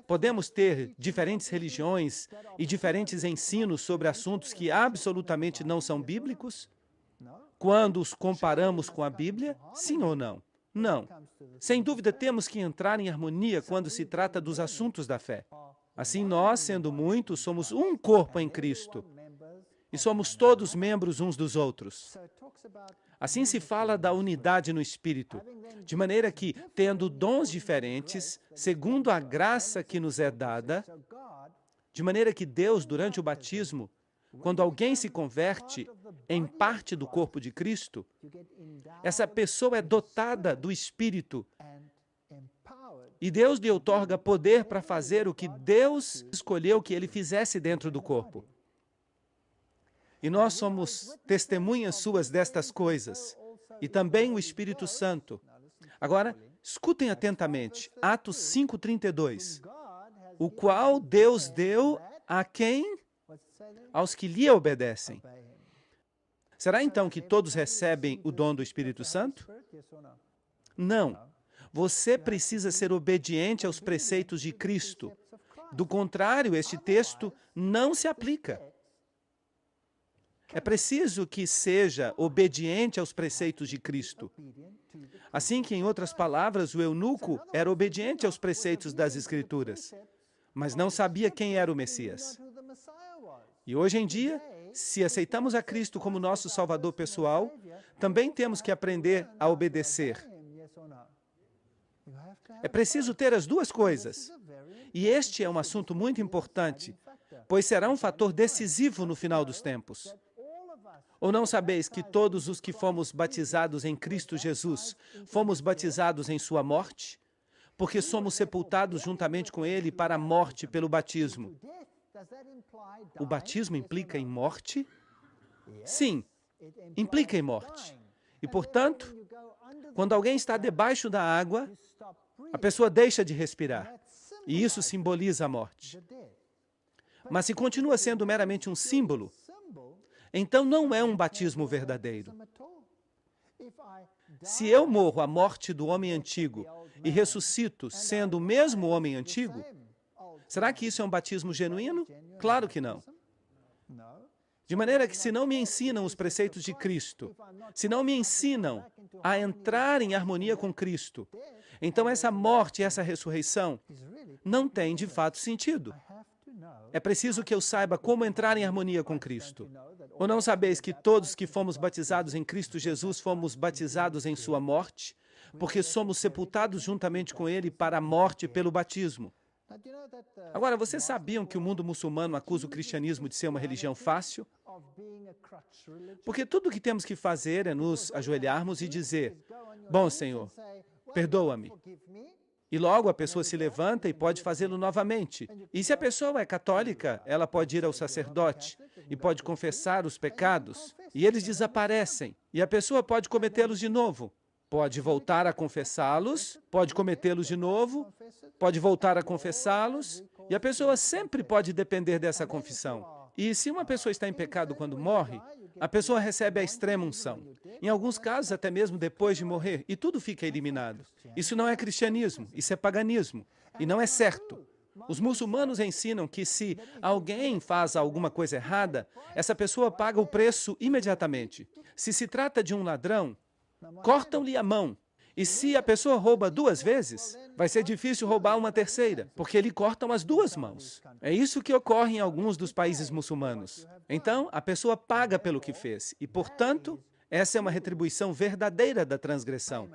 podemos ter diferentes religiões e diferentes ensinos sobre assuntos que absolutamente não são bíblicos? Quando os comparamos com a Bíblia, sim ou não? Não. Sem dúvida, temos que entrar em harmonia quando se trata dos assuntos da fé. Assim, nós, sendo muitos, somos um corpo em Cristo e somos todos membros uns dos outros. Assim se fala da unidade no Espírito, de maneira que, tendo dons diferentes, segundo a graça que nos é dada, de maneira que Deus, durante o batismo, quando alguém se converte em parte do corpo de Cristo, essa pessoa é dotada do Espírito e Deus lhe outorga poder para fazer o que Deus escolheu que ele fizesse dentro do corpo. E nós somos testemunhas suas destas coisas, e também o Espírito Santo. Agora, escutem atentamente, Atos 5:32, o qual Deus deu a quem? Aos que lhe obedecem. Será então que todos recebem o dom do Espírito Santo? Não. Você precisa ser obediente aos preceitos de Cristo. Do contrário, este texto não se aplica. É preciso que seja obediente aos preceitos de Cristo. Assim que, em outras palavras, o eunuco era obediente aos preceitos das Escrituras, mas não sabia quem era o Messias. E hoje em dia, se aceitamos a Cristo como nosso Salvador pessoal, também temos que aprender a obedecer. É preciso ter as duas coisas. E este é um assunto muito importante, pois será um fator decisivo no final dos tempos. Ou não sabeis que todos os que fomos batizados em Cristo Jesus, fomos batizados em sua morte? Porque somos sepultados juntamente com ele para a morte pelo batismo. O batismo implica em morte? Sim, implica em morte. E, portanto, quando alguém está debaixo da água, a pessoa deixa de respirar. E isso simboliza a morte. Mas se continua sendo meramente um símbolo, então não é um batismo verdadeiro. Se eu morro a morte do homem antigo e ressuscito sendo o mesmo homem antigo, será que isso é um batismo genuíno? Claro que não. De maneira que, se não me ensinam os preceitos de Cristo, se não me ensinam a entrar em harmonia com Cristo, então essa morte e essa ressurreição não têm de fato sentido. É preciso que eu saiba como entrar em harmonia com Cristo. Ou não sabeis que todos que fomos batizados em Cristo Jesus fomos batizados em sua morte, porque somos sepultados juntamente com ele para a morte pelo batismo? Agora, vocês sabiam que o mundo muçulmano acusa o cristianismo de ser uma religião fácil? Porque tudo o que temos que fazer é nos ajoelharmos e dizer: bom, Senhor, perdoa-me. E logo a pessoa se levanta e pode fazê-lo novamente. E se a pessoa é católica, ela pode ir ao sacerdote e pode confessar os pecados, e eles desaparecem, e a pessoa pode cometê-los de novo. Pode voltar a confessá-los, pode cometê-los de novo, pode voltar a confessá-los, e a pessoa sempre pode depender dessa confissão. E se uma pessoa está em pecado quando morre, a pessoa recebe a extrema unção. Em alguns casos, até mesmo depois de morrer, e tudo fica eliminado. Isso não é cristianismo, isso é paganismo, e não é certo. Os muçulmanos ensinam que se alguém faz alguma coisa errada, essa pessoa paga o preço imediatamente. Se se trata de um ladrão, cortam-lhe a mão. E se a pessoa rouba 2 vezes, vai ser difícil roubar uma terceira, porque lhe cortam as 2 mãos. É isso que ocorre em alguns dos países muçulmanos. Então, a pessoa paga pelo que fez, e, portanto, essa é uma retribuição verdadeira da transgressão.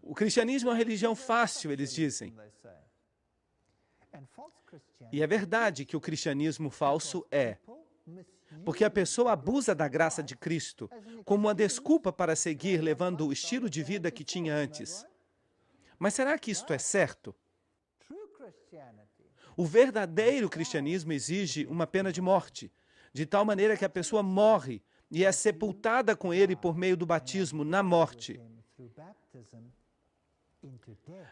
O cristianismo é uma religião fácil, eles dizem. E é verdade que o cristianismo falso é, porque a pessoa abusa da graça de Cristo como uma desculpa para seguir levando o estilo de vida que tinha antes. Mas será que isto é certo? O verdadeiro cristianismo exige uma pena de morte, de tal maneira que a pessoa morre e é sepultada com ele por meio do batismo na morte,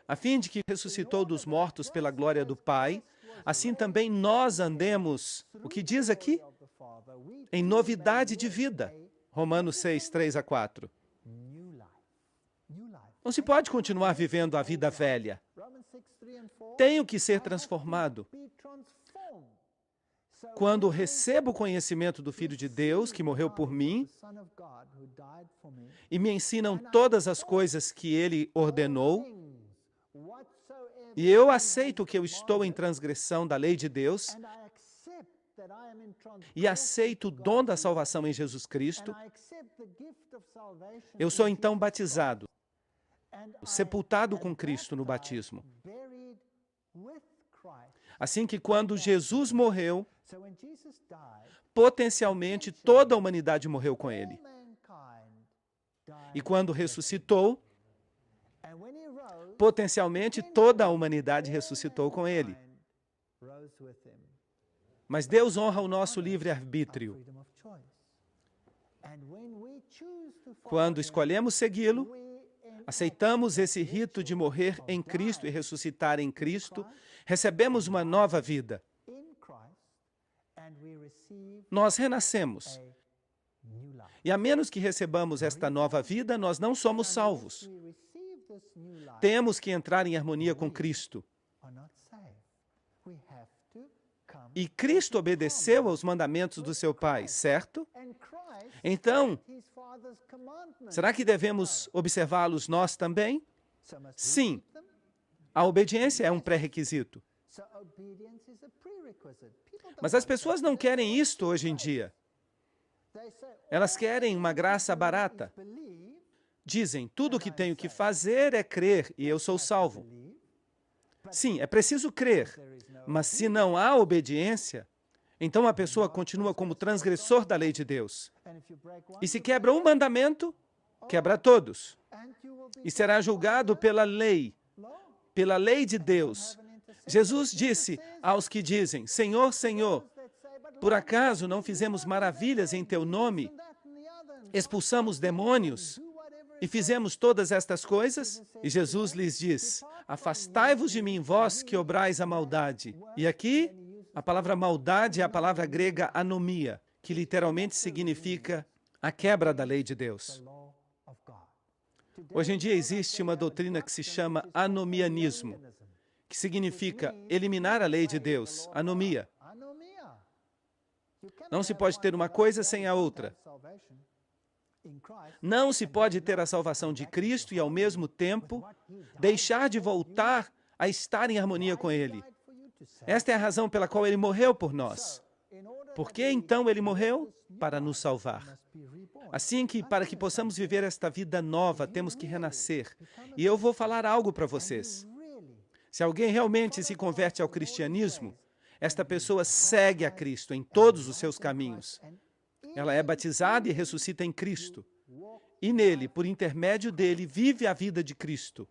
a fim de que ressuscitou dos mortos pela glória do Pai, assim também nós andemos, o que diz aqui? Em novidade de vida. Romanos 6, 3 a 4. Não se pode continuar vivendo a vida velha. Tenho que ser transformado. Quando recebo o conhecimento do Filho de Deus, que morreu por mim, e me ensinam todas as coisas que Ele ordenou, e eu aceito que eu estou em transgressão da lei de Deus, e aceito o dom da salvação em Jesus Cristo, eu sou então batizado, sepultado com Cristo no batismo. Assim que quando Jesus morreu, potencialmente toda a humanidade morreu com ele. E quando ressuscitou, potencialmente toda a humanidade ressuscitou com ele. Mas Deus honra o nosso livre-arbítrio. Quando escolhemos segui-lo, aceitamos esse rito de morrer em Cristo e ressuscitar em Cristo, recebemos uma nova vida. Nós renascemos. E a menos que recebamos esta nova vida, nós não somos salvos. Temos que entrar em harmonia com Cristo. E Cristo obedeceu aos mandamentos do seu Pai, certo? Então, será que devemos observá-los nós também? Sim. A obediência é um pré-requisito. Mas as pessoas não querem isto hoje em dia. Elas querem uma graça barata. Dizem, tudo o que tenho que fazer é crer e eu sou salvo. Sim, é preciso crer, mas se não há obediência, então a pessoa continua como transgressor da lei de Deus. E se quebra um mandamento, quebra todos. E será julgado pela lei de Deus. Jesus disse aos que dizem, Senhor, Senhor, por acaso não fizemos maravilhas em teu nome? Expulsamos demônios e fizemos todas estas coisas? E Jesus lhes diz, afastai-vos de mim, vós que obrais a maldade. E aqui, a palavra maldade é a palavra grega anomia, que literalmente significa a quebra da lei de Deus. Hoje em dia existe uma doutrina que se chama anomianismo, que significa eliminar a lei de Deus, anomia. Não se pode ter uma coisa sem a outra. Não se pode ter a salvação de Cristo e, ao mesmo tempo, deixar de voltar a estar em harmonia com Ele. Esta é a razão pela qual Ele morreu por nós. Por que, então, Ele morreu? Para nos salvar. Assim que, para que possamos viver esta vida nova, temos que renascer. E eu vou falar algo para vocês. Se alguém realmente se converte ao cristianismo, esta pessoa segue a Cristo em todos os seus caminhos. Ela é batizada e ressuscita em Cristo. E nele, por intermédio dele, vive a vida de Cristo.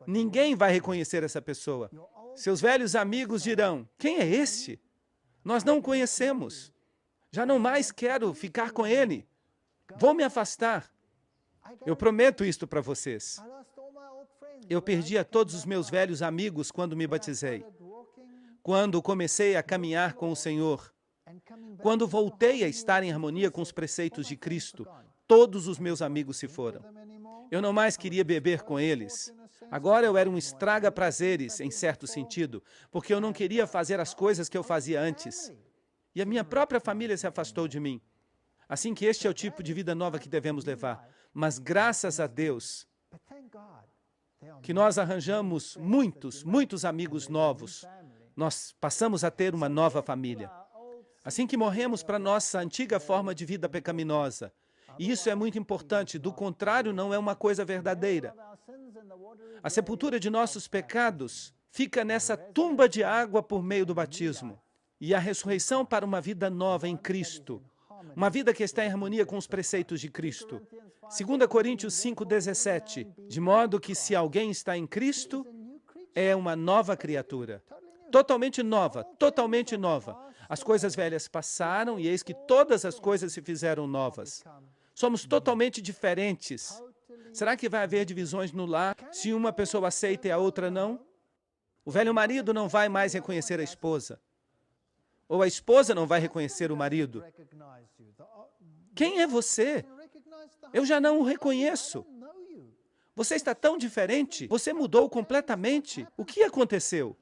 Ninguém vai reconhecer essa pessoa. Seus velhos amigos dirão, quem é este? Nós não o conhecemos. Já não mais quero ficar com ele. Vou me afastar. Eu prometo isto para vocês. Eu perdi a todos os meus velhos amigos quando me batizei. Quando comecei a caminhar com o Senhor. Quando voltei a estar em harmonia com os preceitos de Cristo, todos os meus amigos se foram. Eu não mais queria beber com eles. Agora eu era um estraga-prazeres, em certo sentido, porque eu não queria fazer as coisas que eu fazia antes. E a minha própria família se afastou de mim. Assim que este é o tipo de vida nova que devemos levar. Mas graças a Deus, que nós arranjamos muitos amigos novos. Nós passamos a ter uma nova família. Assim que morremos para nossa antiga forma de vida pecaminosa E isso é muito importante, do contrário, não é uma coisa verdadeira. A sepultura de nossos pecados fica nessa tumba de água por meio do batismo. E a ressurreição para uma vida nova em Cristo. Uma vida que está em harmonia com os preceitos de Cristo. 2 Coríntios 5:17. De modo que se alguém está em Cristo, é uma nova criatura. Totalmente nova, totalmente nova. As coisas velhas passaram e eis que todas as coisas se fizeram novas. Somos totalmente diferentes. Será que vai haver divisões no lar se uma pessoa aceita e a outra não? O velho marido não vai mais reconhecer a esposa. Ou a esposa não vai reconhecer o marido. Quem é você? Eu já não o reconheço. Você está tão diferente. Você mudou completamente. O que aconteceu?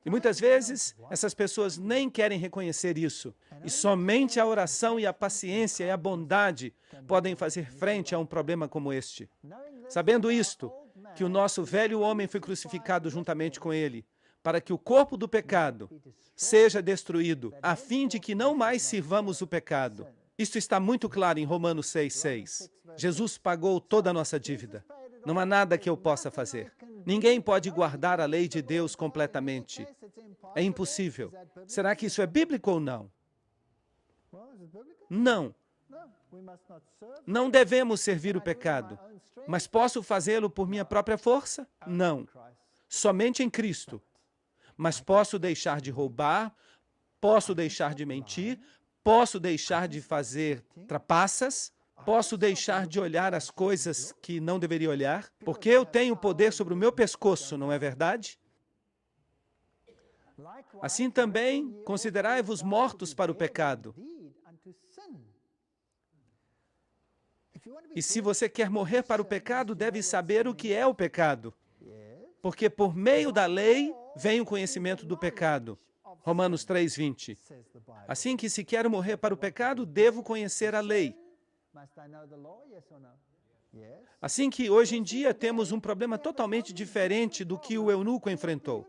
E muitas vezes, essas pessoas nem querem reconhecer isso. E somente a oração e a paciência e a bondade podem fazer frente a um problema como este. Sabendo isto, que o nosso velho homem foi crucificado juntamente com ele, para que o corpo do pecado seja destruído, a fim de que não mais sirvamos o pecado. Isto está muito claro em Romanos 6:6. Jesus pagou toda a nossa dívida. Não há nada que eu possa fazer. Ninguém pode guardar a lei de Deus completamente. É impossível. Será que isso é bíblico ou não? Não. Não devemos servir o pecado. Mas posso fazê-lo por minha própria força? Não. Somente em Cristo. Mas posso deixar de roubar, posso deixar de mentir, posso deixar de fazer trapaças, posso deixar de olhar as coisas que não deveria olhar, porque eu tenho poder sobre o meu pescoço, não é verdade? Assim também, considerai-vos mortos para o pecado. E se você quer morrer para o pecado, deve saber o que é o pecado. Porque por meio da lei vem o conhecimento do pecado. Romanos 3:20. Assim que se quero morrer para o pecado, devo conhecer a lei. Assim que hoje em dia temos um problema totalmente diferente do que o eunuco enfrentou.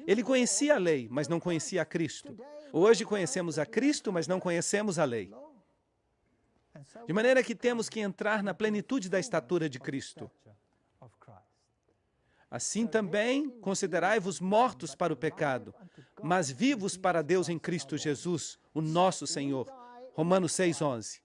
Ele conhecia a lei, mas não conhecia a Cristo. Hoje conhecemos a Cristo, mas não conhecemos a lei. De maneira que temos que entrar na plenitude da estatura de Cristo. Assim também, considerai-vos mortos para o pecado, mas vivos para Deus em Cristo Jesus, o nosso Senhor. Romanos 6:11.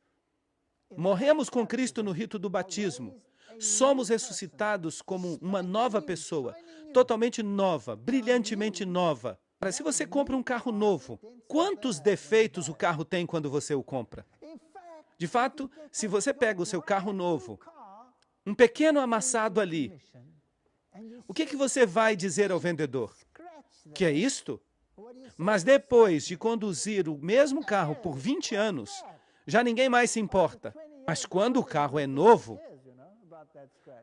Morremos com Cristo no rito do batismo. Somos ressuscitados como uma nova pessoa, totalmente nova, brilhantemente nova. Se você compra um carro novo, quantos defeitos o carro tem quando você o compra? De fato, se você pega o seu carro novo, um pequeno amassado ali, o que você vai dizer ao vendedor? Que é isto? Mas depois de conduzir o mesmo carro por 20 anos, já ninguém mais se importa. Mas quando o carro é novo,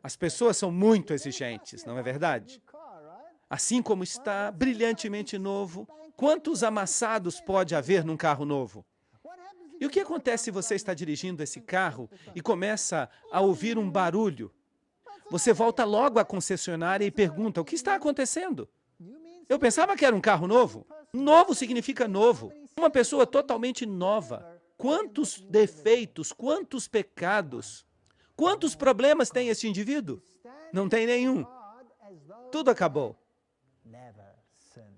as pessoas são muito exigentes, não é verdade? Assim como está brilhantemente novo, quantos amassados pode haver num carro novo? E o que acontece se você está dirigindo esse carro e começa a ouvir um barulho? Você volta logo à concessionária e pergunta, o que está acontecendo? Eu pensava que era um carro novo. Novo significa novo. Uma pessoa totalmente nova. Quantos defeitos, quantos pecados, quantos problemas tem esse indivíduo? Não tem nenhum. Tudo acabou.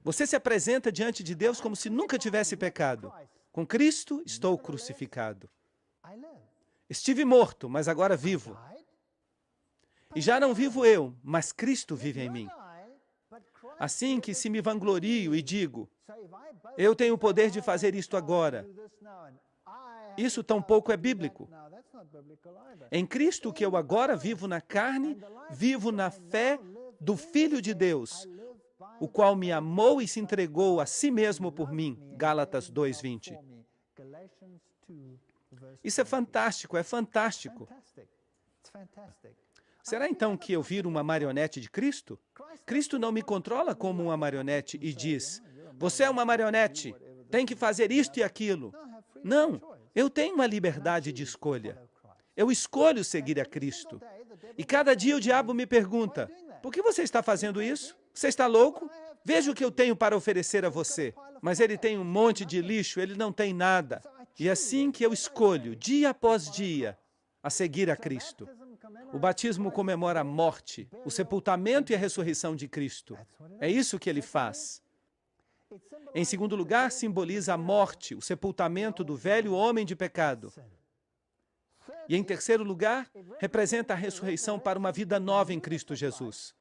Você se apresenta diante de Deus como se nunca tivesse pecado. Com Cristo, estou crucificado. Estive morto, mas agora vivo. E já não vivo eu, mas Cristo vive em mim. Assim que se me vanglorio e digo, eu tenho o poder de fazer isto agora. Isso tampouco é bíblico. Em Cristo que eu agora vivo na carne, vivo na fé do Filho de Deus, o qual me amou e se entregou a si mesmo por mim. Gálatas 2:20. Isso é fantástico, é fantástico. Será então que eu viro uma marionete de Cristo? Cristo não me controla como uma marionete e diz, você é uma marionete, tem que fazer isto e aquilo. Não, eu tenho uma liberdade de escolha. Eu escolho seguir a Cristo. E cada dia o diabo me pergunta, por que você está fazendo isso? Você está louco? Veja o que eu tenho para oferecer a você. Mas ele tem um monte de lixo, ele não tem nada. E assim que eu escolho, dia após dia, a seguir a Cristo. O batismo comemora a morte, o sepultamento e a ressurreição de Cristo. É isso que ele faz. Em segundo lugar, simboliza a morte, o sepultamento do velho homem de pecado. E em terceiro lugar, representa a ressurreição para uma vida nova em Cristo Jesus.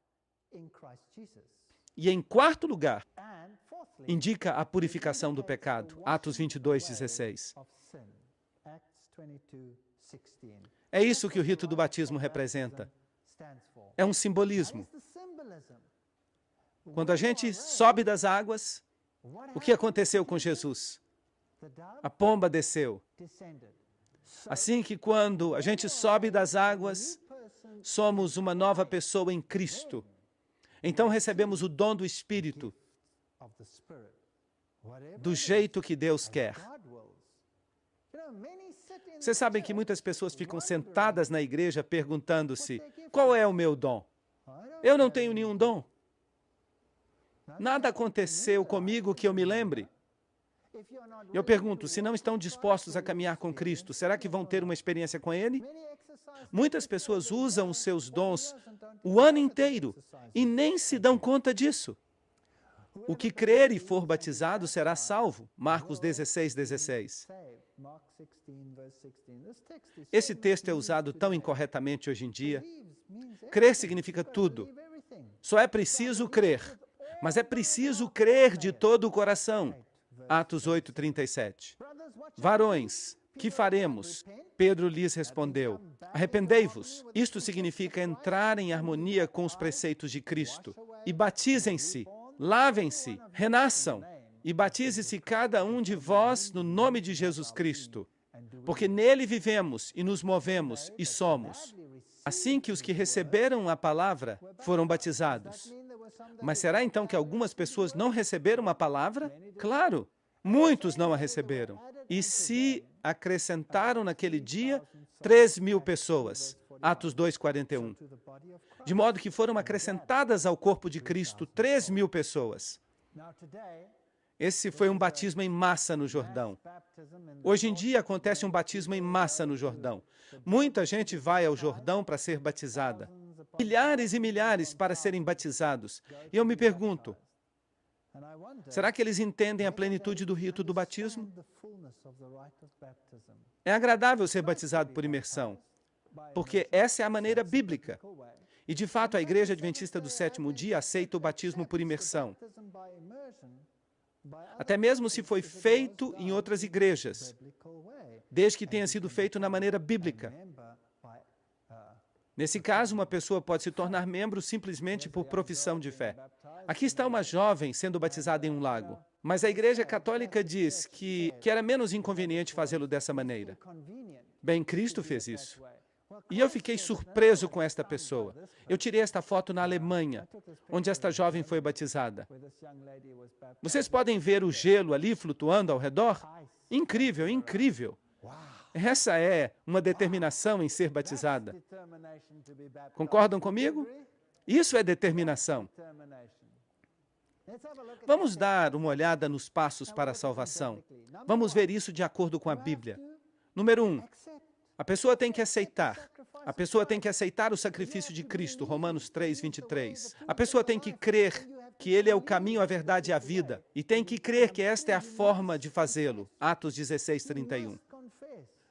E em quarto lugar, indica a purificação do pecado. Atos 22:16. É isso que o rito do batismo representa. É um simbolismo. Quando a gente sobe das águas, o que aconteceu com Jesus? A pomba desceu. Assim que quando a gente sobe das águas, somos uma nova pessoa em Cristo. Então recebemos o dom do Espírito, do jeito que Deus quer. Vocês sabem que muitas pessoas ficam sentadas na igreja perguntando-se: qual é o meu dom? Eu não tenho nenhum dom. Nada aconteceu comigo que eu me lembre. Eu pergunto, se não estão dispostos a caminhar com Cristo, será que vão ter uma experiência com Ele? Muitas pessoas usam os seus dons o ano inteiro e nem se dão conta disso. O que crer e for batizado será salvo. Marcos 16:16. Esse texto é usado tão incorretamente hoje em dia. Crer significa tudo. Só é preciso crer. Mas é preciso crer de todo o coração. Atos 8:37. Varões, que faremos? Pedro lhes respondeu: arrependei-vos. Isto significa entrar em harmonia com os preceitos de Cristo. E batizem-se, lavem-se, renasçam. E batize-se cada um de vós no nome de Jesus Cristo. Porque nele vivemos e nos movemos e somos. Assim que os que receberam a palavra foram batizados. Mas será então que algumas pessoas não receberam a palavra? Claro, muitos não a receberam. E se acrescentaram naquele dia 3.000 pessoas. Atos 2:41. De modo que foram acrescentadas ao corpo de Cristo 3.000 pessoas. Esse foi um batismo em massa no Jordão. Hoje em dia acontece um batismo em massa no Jordão. Muita gente vai ao Jordão para ser batizada. Milhares e milhares para serem batizados. E eu me pergunto, será que eles entendem a plenitude do rito do batismo? É agradável ser batizado por imersão, porque essa é a maneira bíblica. E, de fato, a Igreja Adventista do Sétimo Dia aceita o batismo por imersão. Até mesmo se foi feito em outras igrejas, desde que tenha sido feito na maneira bíblica. Nesse caso, uma pessoa pode se tornar membro simplesmente por profissão de fé. Aqui está uma jovem sendo batizada em um lago, mas a Igreja Católica diz que era menos inconveniente fazê-lo dessa maneira. Bem, Cristo fez isso. E eu fiquei surpreso com esta pessoa. Eu tirei esta foto na Alemanha, onde esta jovem foi batizada. Vocês podem ver o gelo ali flutuando ao redor? Incrível, incrível. Essa é uma determinação em ser batizada. Concordam comigo? Isso é determinação. Vamos dar uma olhada nos passos para a salvação. Vamos ver isso de acordo com a Bíblia. Número 1. A pessoa tem que aceitar. A pessoa tem que aceitar o sacrifício de Cristo, Romanos 3:23. A pessoa tem que crer que Ele é o caminho, a verdade e a vida. E tem que crer que esta é a forma de fazê-lo, Atos 16:31.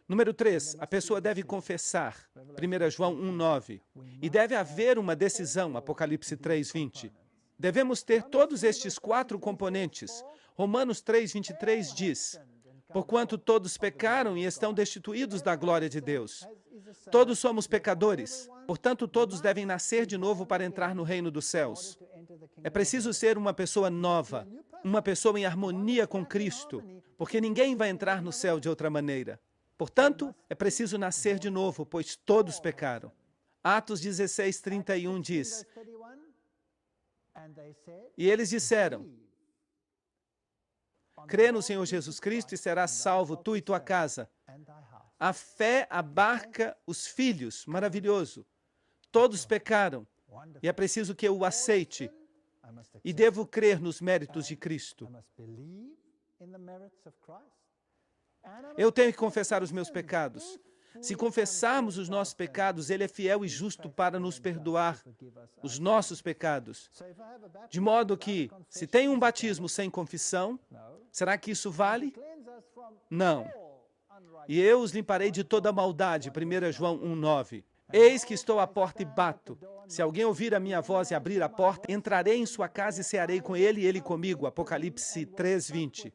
Número 3, a pessoa deve confessar, 1 João 1:9. E deve haver uma decisão, Apocalipse 3:20. Devemos ter todos estes 4 componentes. Romanos 3:23 diz: porquanto todos pecaram e estão destituídos da glória de Deus. Todos somos pecadores, portanto todos devem nascer de novo para entrar no reino dos céus. É preciso ser uma pessoa nova, uma pessoa em harmonia com Cristo, porque ninguém vai entrar no céu de outra maneira. Portanto, é preciso nascer de novo, pois todos pecaram. Atos 16:31 diz: e eles disseram: crê no Senhor Jesus Cristo e serás salvo, tu e tua casa. A fé abarca os filhos. Maravilhoso. Todos pecaram. E é preciso que eu o aceite. E devo crer nos méritos de Cristo. Eu tenho que confessar os meus pecados. Se confessarmos os nossos pecados, Ele é fiel e justo para nos perdoar os nossos pecados. De modo que, se tem um batismo sem confissão, será que isso vale? Não. E eu os limparei de toda maldade, 1 João 1,9. Eis que estou à porta e bato. Se alguém ouvir a minha voz e abrir a porta, entrarei em sua casa e cearei com ele e ele comigo. Apocalipse 3:20.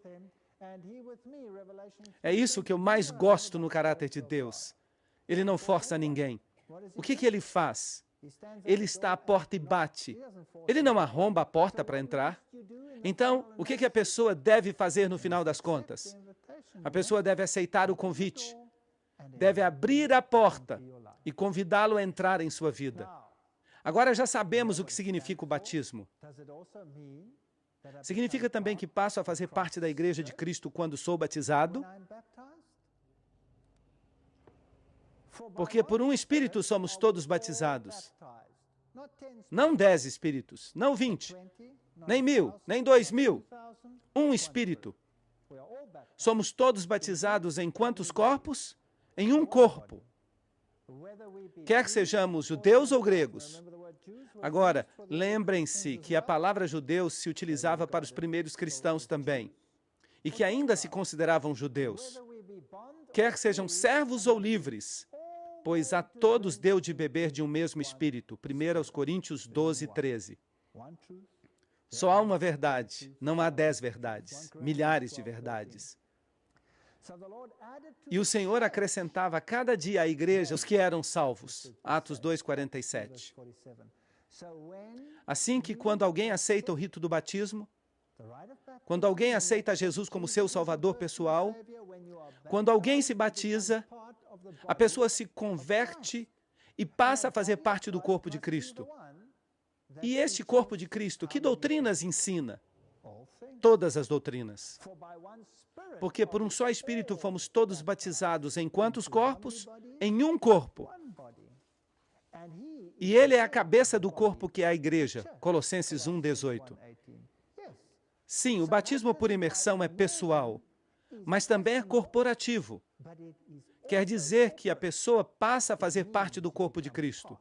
É isso que eu mais gosto no caráter de Deus. Ele não força ninguém. O que ele faz? Ele está à porta e bate. Ele não arromba a porta para entrar. Então, o que a pessoa deve fazer no final das contas? A pessoa deve aceitar o convite. Deve abrir a porta e convidá-lo a entrar em sua vida. Agora já sabemos o que significa o batismo. Significa também que passo a fazer parte da Igreja de Cristo quando sou batizado? Porque por um Espírito somos todos batizados. Não 10 Espíritos, não 20, nem 1000, nem 2000. Um Espírito. Somos todos batizados em quantos corpos? Em um corpo. Quer que sejamos judeus ou gregos. Agora, lembrem-se que a palavra judeu se utilizava para os primeiros cristãos também, e que ainda se consideravam judeus. Quer que sejam servos ou livres, pois a todos deu de beber de um mesmo Espírito. 1 Coríntios 12:13. Só há uma verdade, não há 10 verdades, milhares de verdades. E o Senhor acrescentava a cada dia à igreja os que eram salvos. Atos 2:47. Assim que quando alguém aceita o rito do batismo, quando alguém aceita Jesus como seu salvador pessoal, quando alguém se batiza, a pessoa se converte e passa a fazer parte do corpo de Cristo. E este corpo de Cristo, que doutrinas ensina? Todas as doutrinas. Porque por um só Espírito fomos todos batizados em quantos corpos? Em um corpo. E Ele é a cabeça do corpo que é a igreja. Colossenses 1:18. Sim, o batismo por imersão é pessoal, mas também é corporativo. Quer dizer que a pessoa passa a fazer parte do corpo de Cristo.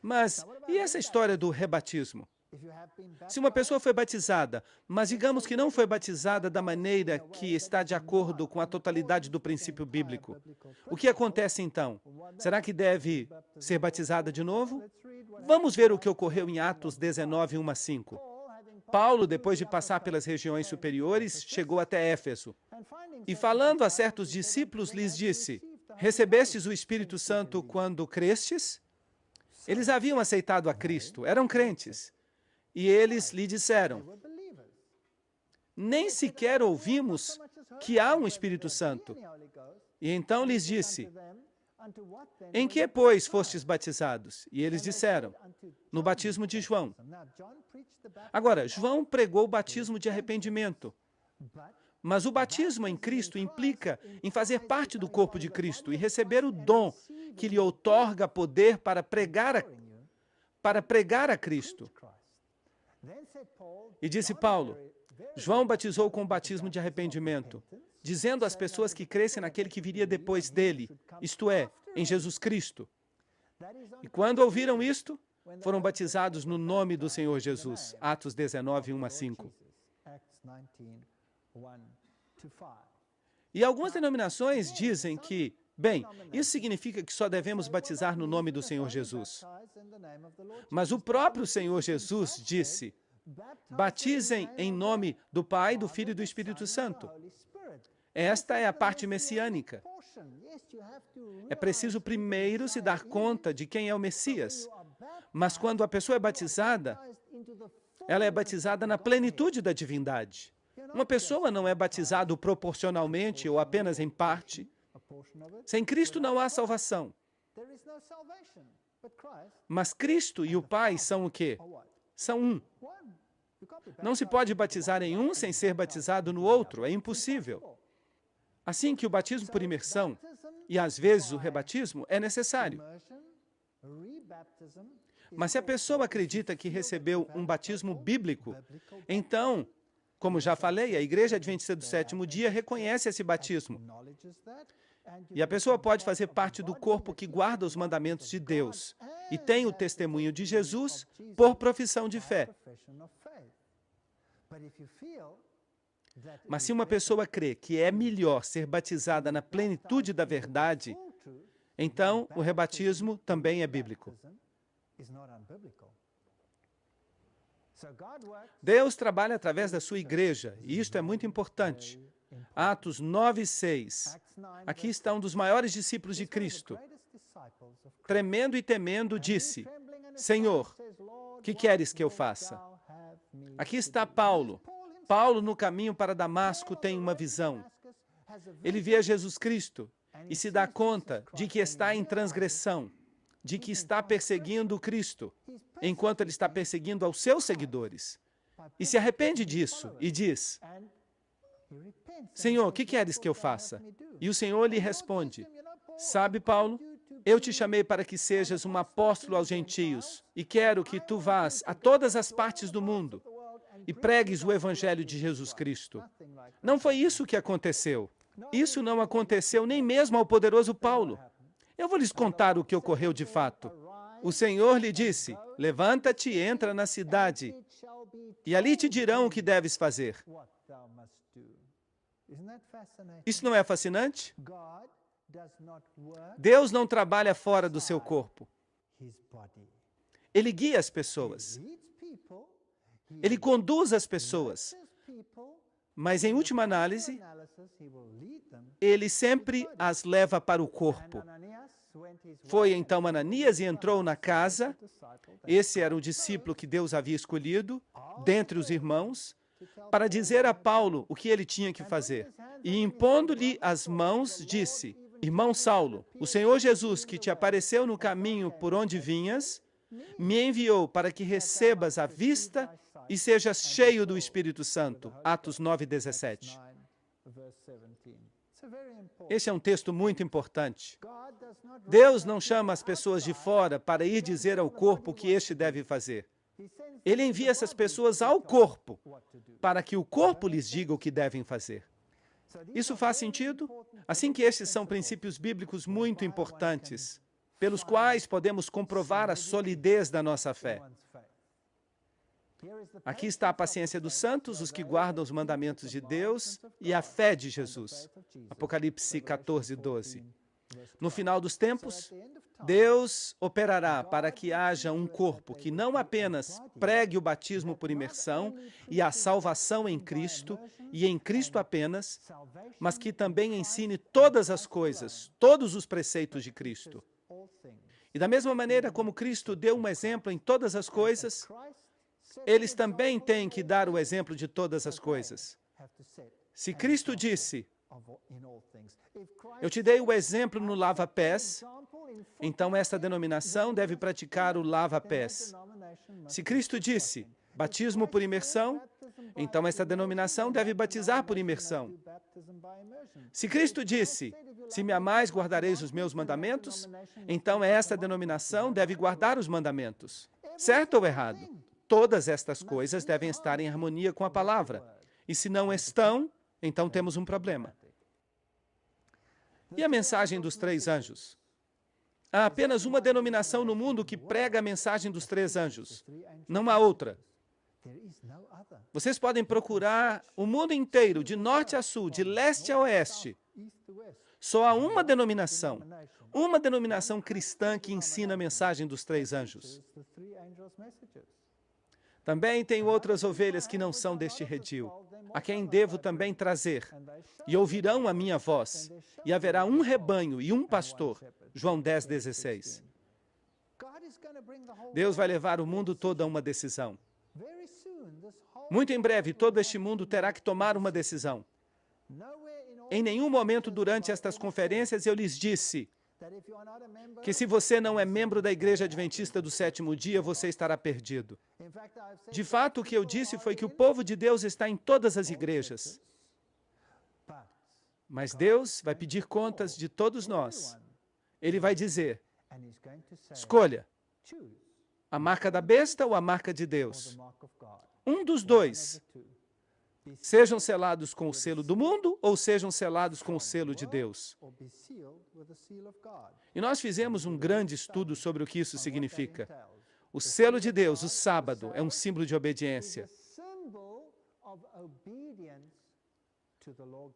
Mas, e essa história do rebatismo? Se uma pessoa foi batizada, mas digamos que não foi batizada da maneira que está de acordo com a totalidade do princípio bíblico, o que acontece então? Será que deve ser batizada de novo? Vamos ver o que ocorreu em Atos 19:1-5. Paulo, depois de passar pelas regiões superiores, chegou até Éfeso. E falando a certos discípulos, lhes disse: recebestes o Espírito Santo quando crestes? Eles haviam aceitado a Cristo, eram crentes. E eles lhe disseram: nem sequer ouvimos que há um Espírito Santo. E então lhes disse: em que, pois, fostes batizados? E eles disseram: no batismo de João. Agora, João pregou o batismo de arrependimento. Mas o batismo em Cristo implica em fazer parte do corpo de Cristo e receber o dom que lhe outorga poder para pregar a Cristo. E disse Paulo: João batizou com o batismo de arrependimento, dizendo às pessoas que crescem naquele que viria depois dele, isto é, em Jesus Cristo. E quando ouviram isto, foram batizados no nome do Senhor Jesus. Atos 19:1-5. E algumas denominações dizem que, bem, isso significa que só devemos batizar no nome do Senhor Jesus. Mas o próprio Senhor Jesus disse: batizem em nome do Pai, do Filho e do Espírito Santo. Esta é a parte messiânica. É preciso primeiro se dar conta de quem é o Messias. Mas quando a pessoa é batizada, ela é batizada na plenitude da divindade. Uma pessoa não é batizada proporcionalmente ou apenas em parte. Sem Cristo não há salvação. Mas Cristo e o Pai são o quê? São um. Não se pode batizar em um sem ser batizado no outro. É impossível. Assim que o batismo por imersão e às vezes o rebatismo é necessário. Mas se a pessoa acredita que recebeu um batismo bíblico, então Como já falei, a Igreja Adventista do Sétimo Dia reconhece esse batismo. E a pessoa pode fazer parte do corpo que guarda os mandamentos de Deus e tem o testemunho de Jesus por profissão de fé. Mas se uma pessoa crê que é melhor ser batizada na plenitude da verdade, então o rebatismo também é bíblico. Deus trabalha através da sua igreja, e isto é muito importante. Atos 9:6. Aqui está um dos maiores discípulos de Cristo. Tremendo e temendo, disse: Senhor, que queres que eu faça? Aqui está Paulo. Paulo, no caminho para Damasco, tem uma visão. Ele vê Jesus Cristo e se dá conta de que está em transgressão, de que está perseguindo o Cristo, enquanto ele está perseguindo aos seus seguidores. E se arrepende disso e diz: Senhor, o que queres que eu faça? E o Senhor lhe responde: Sabe, Paulo, eu te chamei para que sejas um apóstolo aos gentios e quero que tu vás a todas as partes do mundo e pregues o evangelho de Jesus Cristo. Não foi isso que aconteceu. Isso não aconteceu nem mesmo ao poderoso Paulo. Eu vou lhes contar o que ocorreu de fato. O Senhor lhe disse: Levanta-te e entra na cidade, e ali te dirão o que deves fazer. Isso não é fascinante? Deus não trabalha fora do seu corpo. Ele guia as pessoas. Ele conduz as pessoas. Mas, em última análise, ele sempre as leva para o corpo. Foi então Ananias e entrou na casa. Esse era o discípulo que Deus havia escolhido, dentre os irmãos, para dizer a Paulo o que ele tinha que fazer. E, impondo-lhe as mãos, disse: Irmão Saulo, o Senhor Jesus, que te apareceu no caminho por onde vinhas, me enviou para que recebas a vista e sejas cheio do Espírito Santo. Atos 9:17. Esse é um texto muito importante. Deus não chama as pessoas de fora para ir dizer ao corpo o que este deve fazer. Ele envia essas pessoas ao corpo para que o corpo lhes diga o que devem fazer. Isso faz sentido? Assim que estes são princípios bíblicos muito importantes, pelos quais podemos comprovar a solidez da nossa fé. Aqui está a paciência dos santos, os que guardam os mandamentos de Deus, e a fé de Jesus. Apocalipse 14:12. No final dos tempos, Deus operará para que haja um corpo que não apenas pregue o batismo por imersão e a salvação em Cristo, e em Cristo apenas, mas que também ensine todas as coisas, todos os preceitos de Cristo. E da mesma maneira como Cristo deu um exemplo em todas as coisas, eles também têm que dar o exemplo de todas as coisas. Se Cristo disse: Eu te dei o exemplo no lava-pés, então esta denominação deve praticar o lava-pés. Se Cristo disse: Batismo por imersão, então esta denominação deve batizar por imersão. Se Cristo disse: Se me amais, guardareis os meus mandamentos, então esta denominação deve guardar os mandamentos. Certo ou errado? Todas estas coisas devem estar em harmonia com a palavra. E se não estão, então temos um problema. E a mensagem dos 3 anjos? Há apenas uma denominação no mundo que prega a mensagem dos 3 anjos. Não há outra. Vocês podem procurar o mundo inteiro, de norte a sul, de leste a oeste. Só há uma denominação cristã que ensina a mensagem dos 3 anjos. Também tenho outras ovelhas que não são deste redil, a quem devo também trazer, e ouvirão a minha voz, e haverá um rebanho e um pastor. João 10:16. Deus vai levar o mundo todo a uma decisão. Muito em breve, todo este mundo terá que tomar uma decisão. Em nenhum momento durante estas conferências eu lhes disse que se você não é membro da Igreja Adventista do Sétimo Dia, você estará perdido. De fato, o que eu disse foi que o povo de Deus está em todas as igrejas. Mas Deus vai pedir contas de todos nós. Ele vai dizer: escolha a marca da besta ou a marca de Deus. Um dos dois. Sejam selados com o selo do mundo ou sejam selados com o selo de Deus. E nós fizemos um grande estudo sobre o que isso significa. O selo de Deus, o sábado, é um símbolo de obediência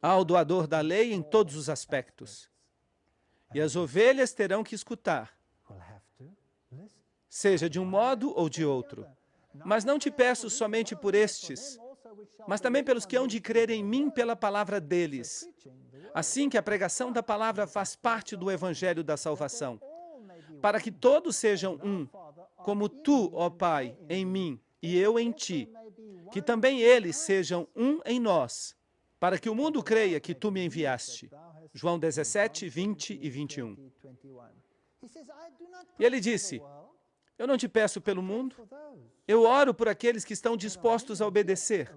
ao doador da lei em todos os aspectos. E as ovelhas terão que escutar, seja de um modo ou de outro. Mas não te peço somente por estes, mas também pelos que hão de crer em mim pela palavra deles. Assim que a pregação da palavra faz parte do evangelho da salvação, para que todos sejam um, como tu, ó Pai, em mim e eu em ti, que também eles sejam um em nós, para que o mundo creia que tu me enviaste. João 17, 20 e 21. E ele disse, eu não te peço pelo mundo, eu oro por aqueles que estão dispostos a obedecer.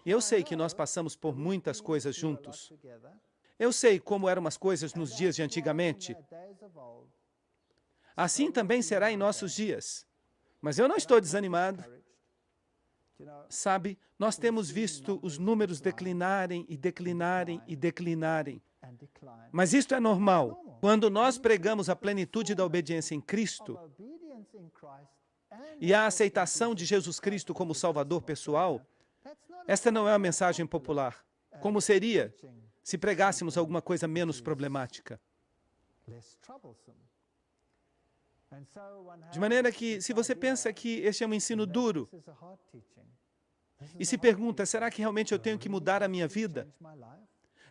E eu sei que nós passamos por muitas coisas juntos. Eu sei como eram as coisas nos dias de antigamente. Assim também será em nossos dias. Mas eu não estou desanimado. Sabe, nós temos visto os números declinarem e declinarem e declinarem. Mas isto é normal. Quando nós pregamos a plenitude da obediência em Cristo e a aceitação de Jesus Cristo como Salvador pessoal, esta não é uma mensagem popular. Como seria se pregássemos alguma coisa menos problemática? De maneira que, se você pensa que este é um ensino duro, e se pergunta, será que realmente eu tenho que mudar a minha vida?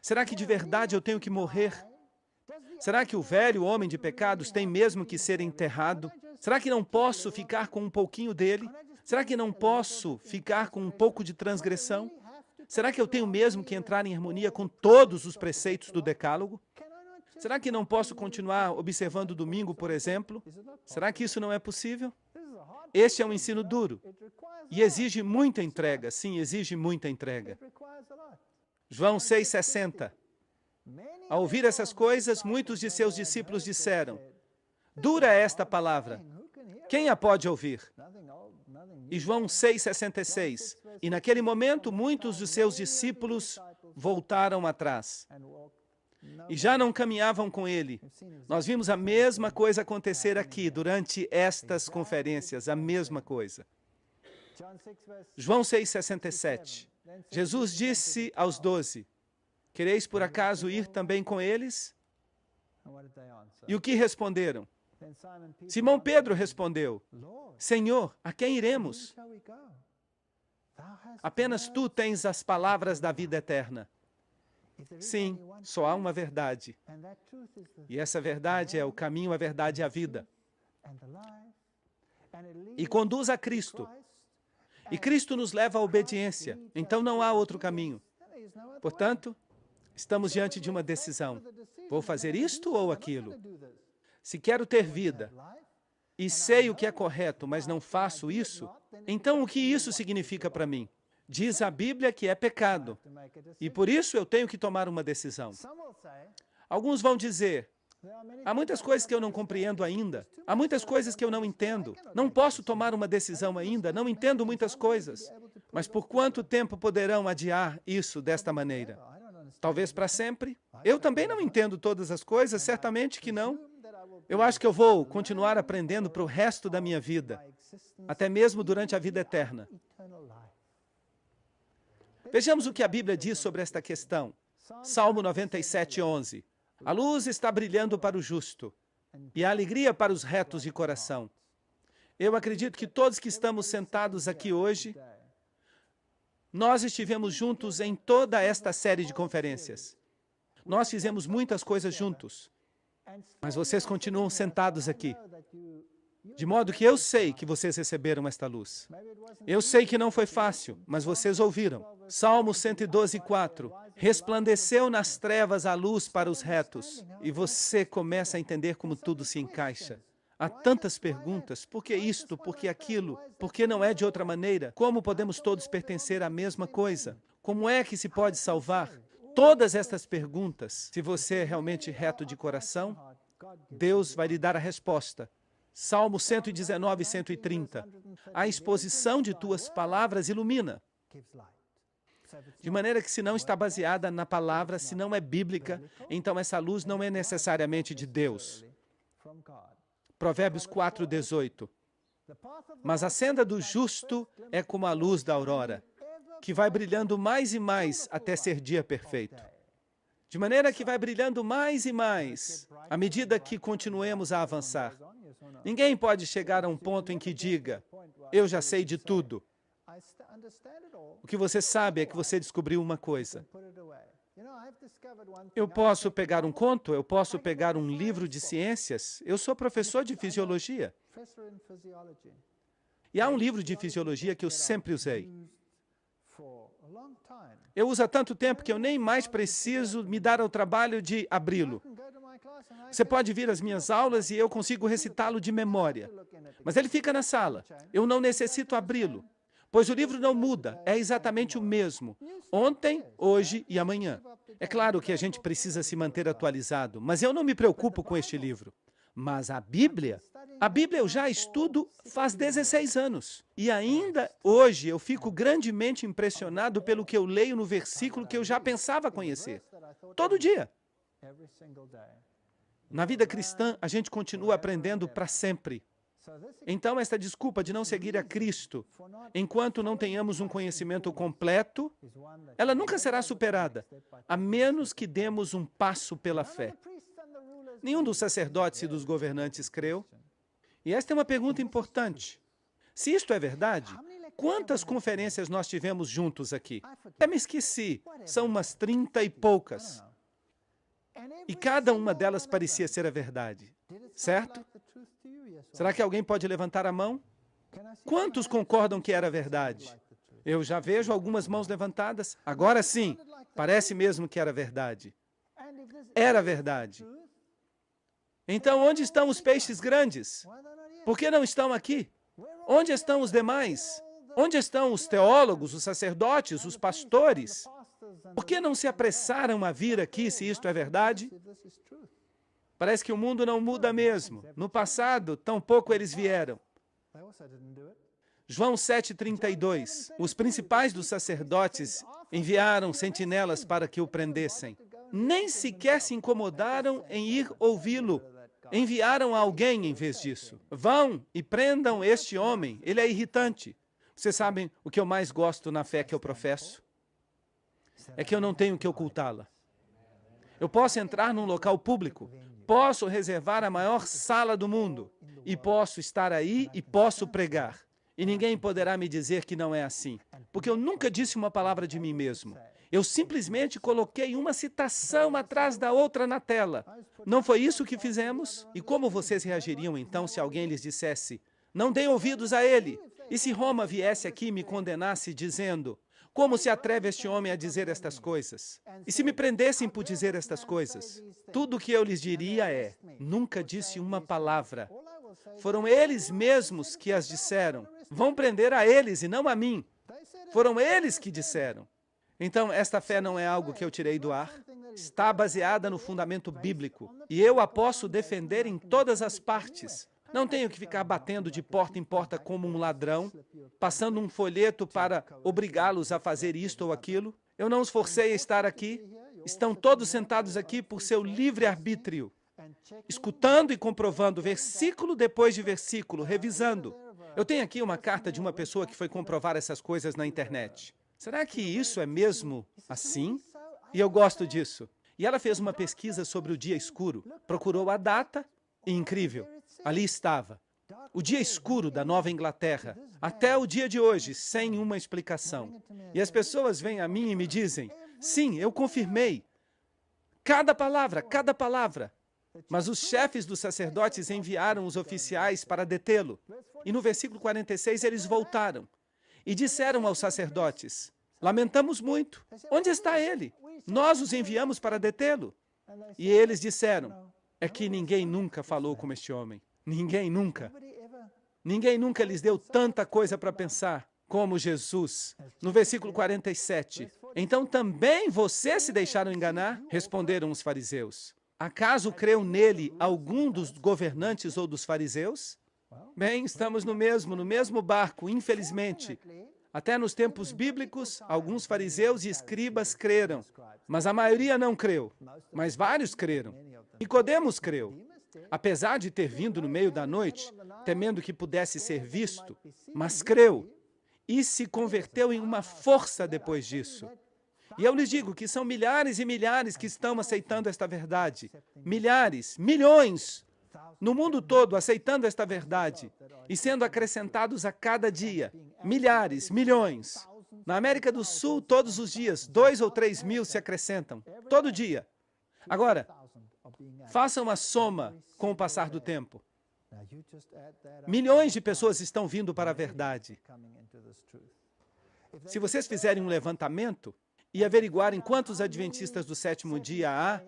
Será que de verdade eu tenho que morrer? Será que o velho homem de pecados tem mesmo que ser enterrado? Será que não posso ficar com um pouquinho dele? Será que não posso ficar com um pouco de transgressão? Será que eu tenho mesmo que entrar em harmonia com todos os preceitos do Decálogo? Será que não posso continuar observando o domingo, por exemplo? Será que isso não é possível? Este é um ensino duro e exige muita entrega. Sim, exige muita entrega. João 6,60. Ao ouvir essas coisas, muitos de seus discípulos disseram, dura é esta palavra, quem a pode ouvir? E João 6,66. E naquele momento, muitos de seus discípulos voltaram atrás e já não caminhavam com ele. Nós vimos a mesma coisa acontecer aqui durante estas conferências, a mesma coisa. João 6,67. Jesus disse aos 12, quereis por acaso ir também com eles? E o que responderam? Simão Pedro respondeu, Senhor, a quem iremos? Apenas tu tens as palavras da vida eterna. Sim, só há uma verdade. E essa verdade é o caminho, a verdade e a vida. E conduz a Cristo. E Cristo nos leva à obediência. Então não há outro caminho. Portanto, estamos diante de uma decisão. Vou fazer isto ou aquilo? Se quero ter vida e sei o que é correto, mas não faço isso, então o que isso significa para mim? Diz a Bíblia que é pecado. E por isso eu tenho que tomar uma decisão. Alguns vão dizer, há muitas coisas que eu não compreendo ainda. Há muitas coisas que eu não entendo. Não posso tomar uma decisão ainda. Não entendo muitas coisas. Mas por quanto tempo poderão adiar isso desta maneira? Talvez para sempre? Eu também não entendo todas as coisas, certamente que não. Eu acho que eu vou continuar aprendendo para o resto da minha vida, até mesmo durante a vida eterna. Vejamos o que a Bíblia diz sobre esta questão. Salmo 97, 11. A luz está brilhando para o justo e a alegria para os retos de coração. Eu acredito que todos que estamos sentados aqui hoje, nós estivemos juntos em toda esta série de conferências. Nós fizemos muitas coisas juntos, mas vocês continuam sentados aqui. De modo que eu sei que vocês receberam esta luz. Eu sei que não foi fácil, mas vocês ouviram. Salmo 112, 4. Resplandeceu nas trevas a luz para os retos. E você começa a entender como tudo se encaixa. Há tantas perguntas. Por que isto? Por que aquilo? Por que não é de outra maneira? Como podemos todos pertencer à mesma coisa? Como é que se pode salvar? Todas estas perguntas, se você é realmente reto de coração, Deus vai lhe dar a resposta Salmo 119, 130. A exposição de tuas palavras ilumina. De maneira que, se não está baseada na palavra, se não é bíblica, então essa luz não é necessariamente de Deus. Provérbios 4, 18. Mas a senda do justo é como a luz da aurora, que vai brilhando mais e mais até ser dia perfeito. De maneira que vai brilhando mais e mais, à medida que continuemos a avançar. Ninguém pode chegar a um ponto em que diga, eu já sei de tudo. O que você sabe é que você descobriu uma coisa. Eu posso pegar um conto, eu posso pegar um livro de ciências. Eu sou professor de fisiologia. E há um livro de fisiologia que eu sempre usei. Eu uso há tanto tempo que eu nem mais preciso me dar ao trabalho de abri-lo. Você pode vir às minhas aulas e eu consigo recitá-lo de memória. Mas ele fica na sala. Eu não necessito abri-lo, pois o livro não muda, é exatamente o mesmo. Ontem, hoje e amanhã. É claro que a gente precisa se manter atualizado, mas eu não me preocupo com este livro. Mas a Bíblia eu já estudo faz 16 anos. E ainda hoje eu fico grandemente impressionado pelo que eu leio no versículo que eu já pensava conhecer. Todo dia. Na vida cristã, a gente continua aprendendo para sempre. Então, esta desculpa de não seguir a Cristo, enquanto não tenhamos um conhecimento completo, ela nunca será superada, a menos que demos um passo pela fé. Nenhum dos sacerdotes e dos governantes creu. E esta é uma pergunta importante. Se isto é verdade, quantas conferências nós tivemos juntos aqui? Até me esqueci, são umas 30 e poucas. E cada uma delas parecia ser a verdade, certo? Será que alguém pode levantar a mão? Quantos concordam que era verdade? Eu já vejo algumas mãos levantadas. Agora sim, parece mesmo que era verdade. Era verdade. Então, onde estão os peixes grandes? Por que não estão aqui? Onde estão os demais? Onde estão os teólogos, os sacerdotes, os pastores? Por que não se apressaram a vir aqui se isto é verdade? Parece que o mundo não muda mesmo. No passado, tampouco eles vieram. João 7,32. Os principais dos sacerdotes enviaram sentinelas para que o prendessem. Nem sequer se incomodaram em ir ouvi-lo. Enviaram alguém em vez disso. Vão e prendam este homem. Ele é irritante. Vocês sabem o que eu mais gosto na fé que eu professo? É que eu não tenho que ocultá-la. Eu posso entrar num local público, posso reservar a maior sala do mundo, e posso estar aí e posso pregar. E ninguém poderá me dizer que não é assim, porque eu nunca disse uma palavra de mim mesmo. Eu simplesmente coloquei uma citação atrás da outra na tela. Não foi isso que fizemos? E como vocês reagiriam então se alguém lhes dissesse, não deem ouvidos a ele? E se Roma viesse aqui e me condenasse dizendo, como se atreve este homem a dizer estas coisas? E se me prendessem por dizer estas coisas? Tudo o que eu lhes diria é, nunca disse uma palavra. Foram eles mesmos que as disseram. Vão prender a eles e não a mim. Foram eles que disseram. Então, esta fé não é algo que eu tirei do ar. Está baseada no fundamento bíblico. E eu a posso defender em todas as partes. Não tenho que ficar batendo de porta em porta como um ladrão, passando um folheto para obrigá-los a fazer isto ou aquilo. Eu não os forcei a estar aqui. Estão todos sentados aqui por seu livre-arbítrio, escutando e comprovando versículo depois de versículo, revisando. Eu tenho aqui uma carta de uma pessoa que foi comprovar essas coisas na internet. Será que isso é mesmo assim? E eu gosto disso. E ela fez uma pesquisa sobre o dia escuro, procurou a data e, incrível, ali estava. O dia escuro da Nova Inglaterra, até o dia de hoje, sem uma explicação. E as pessoas vêm a mim e me dizem, sim, eu confirmei. Cada palavra, cada palavra. Mas os chefes dos sacerdotes enviaram os oficiais para detê-lo. E no versículo 46 eles voltaram e disseram aos sacerdotes, lamentamos muito. Onde está ele? Nós os enviamos para detê-lo. E eles disseram, é que ninguém nunca falou como este homem. Ninguém nunca. Ninguém nunca lhes deu tanta coisa para pensar como Jesus. No versículo 47, então também vocês se deixaram enganar? Responderam os fariseus. Acaso creu nele algum dos governantes ou dos fariseus? Bem, estamos no mesmo barco, infelizmente. Até nos tempos bíblicos, alguns fariseus e escribas creram, mas a maioria não creu. Mas vários creram. Nicodemos creu, apesar de ter vindo no meio da noite, temendo que pudesse ser visto, mas creu e se converteu em uma força depois disso. E eu lhes digo que são milhares e milhares que estão aceitando esta verdade. Milhares, milhões, no mundo todo aceitando esta verdade e sendo acrescentados a cada dia. Milhares, milhões. Na América do Sul, todos os dias, 2 ou 3 mil se acrescentam. Todo dia. Agora, faça uma soma com o passar do tempo. Milhões de pessoas estão vindo para a verdade. Se vocês fizerem um levantamento e averiguarem quantos adventistas do sétimo dia há,